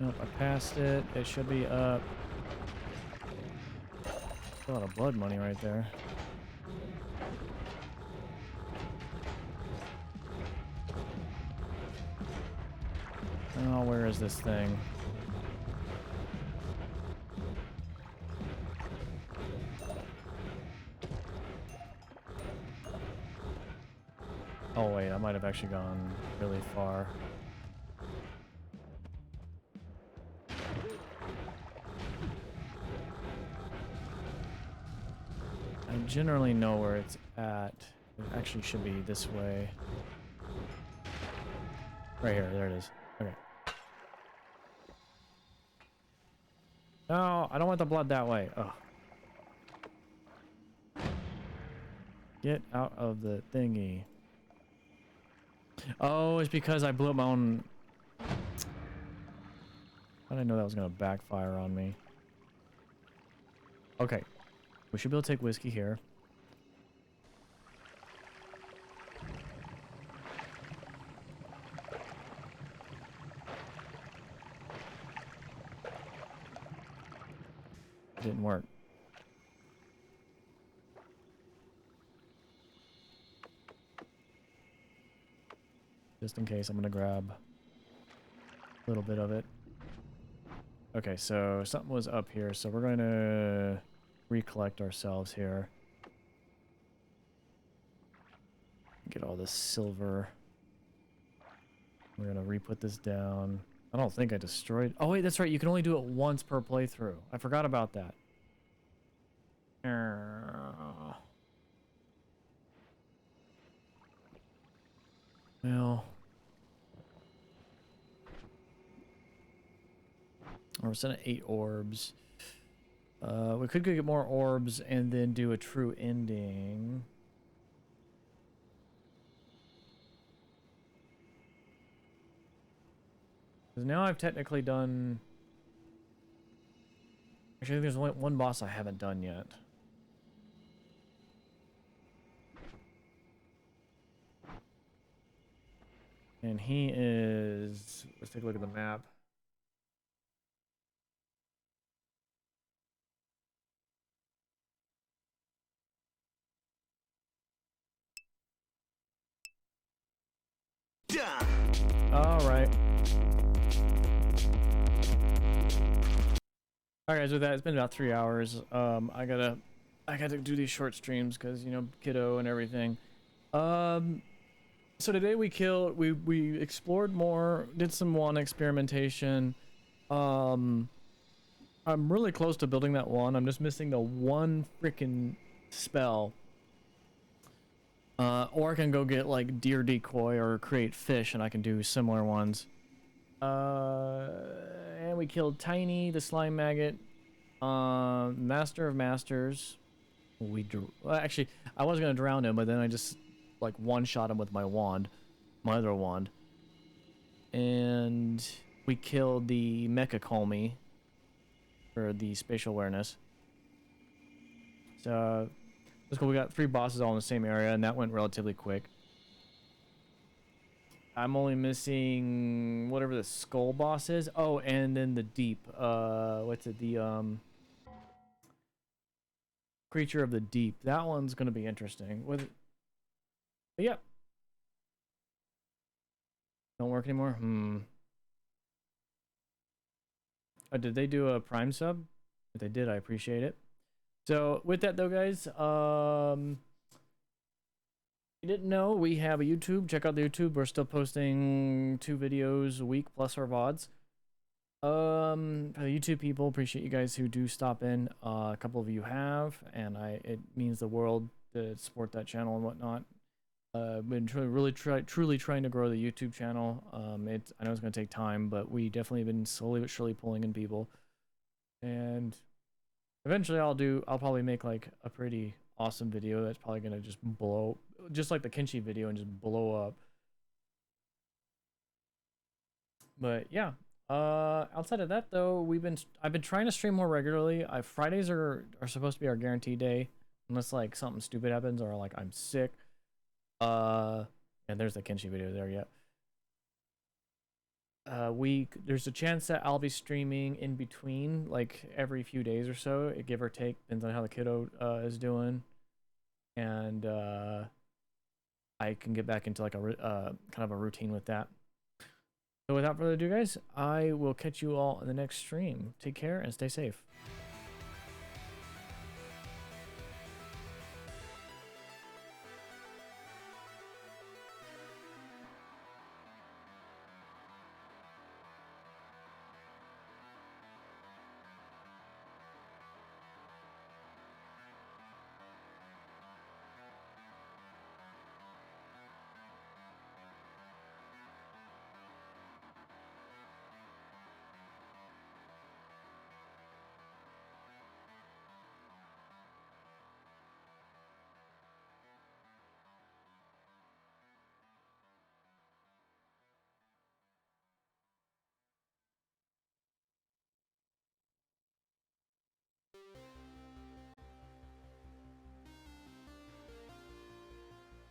Nope, I passed it. It should be up. A lot of blood money right there. Oh, where is this thing? Oh wait, I might have actually gone really far. I generally know where it's at. It actually should be this way. Right here, there it is. Okay. No, I don't want the blood that way. Oh. Get out of the thingy. Oh, it's because I blew up my own... How did I know that was going to backfire on me? Okay. We should be able to take whiskey here. Didn't work. Just in case, I'm going to grab a little bit of it. Okay, so something was up here, so we're going to recollect ourselves here. Get all this silver. We're going to re-put this down. I don't think I destroyed... Oh, wait, that's right. You can only do it once per playthrough. I forgot about that. Well... We're sending 8 orbs. We could go get more orbs and then do a true ending. Because now I've technically done... Actually, there's only one boss I haven't done yet. And he is... Let's take a look at the map. Alright. Alright guys, with that, it's been about 3 hours. I gotta do these short streams because, you know, kiddo and everything. So today we explored more, did some wand experimentation. I'm really close to building that one. I'm just missing the one freaking spell. Or I can go get like deer decoy or create fish and I can do similar ones. And we killed Tiny, the slime maggot. Master of Masters. Well, actually, I was gonna drown him, but then I just like one-shot him with my wand, my other wand. And we killed the Mecha Colmy for the spatial awareness. So let's go. We got 3 bosses all in the same area, and that went relatively quick. I'm only missing whatever the skull boss is. Oh, and then the deep. What's it? The creature of the deep. That one's gonna be interesting. But yeah. Don't work anymore. Oh, did they do a Prime sub? If they did, I appreciate it. So with that though, guys, you didn't know we have a YouTube. Check out the YouTube. We're still posting 2 videos a week plus our VODs. For the YouTube people, appreciate you guys who do stop in. A couple of you have, and it means the world to support that channel and whatnot. Been truly trying to grow the YouTube channel. I know it's gonna take time, but we definitely have been slowly but surely pulling in people. And eventually I'll probably make like a pretty awesome video that's probably gonna just blow, just like the Kenshi video, and just blow up. But yeah, outside of that though, I've been trying to stream more regularly. Fridays are supposed to be our guarantee day, unless like something stupid happens or like I'm sick. And there's the Kenshi video there, yeah. There's a chance that I'll be streaming in between, like every few days or so, give or take, depends on how the kiddo is doing. And I can get back into like a kind of a routine with that. So without further ado, guys, I will catch you all in the next stream. Take care and stay safe.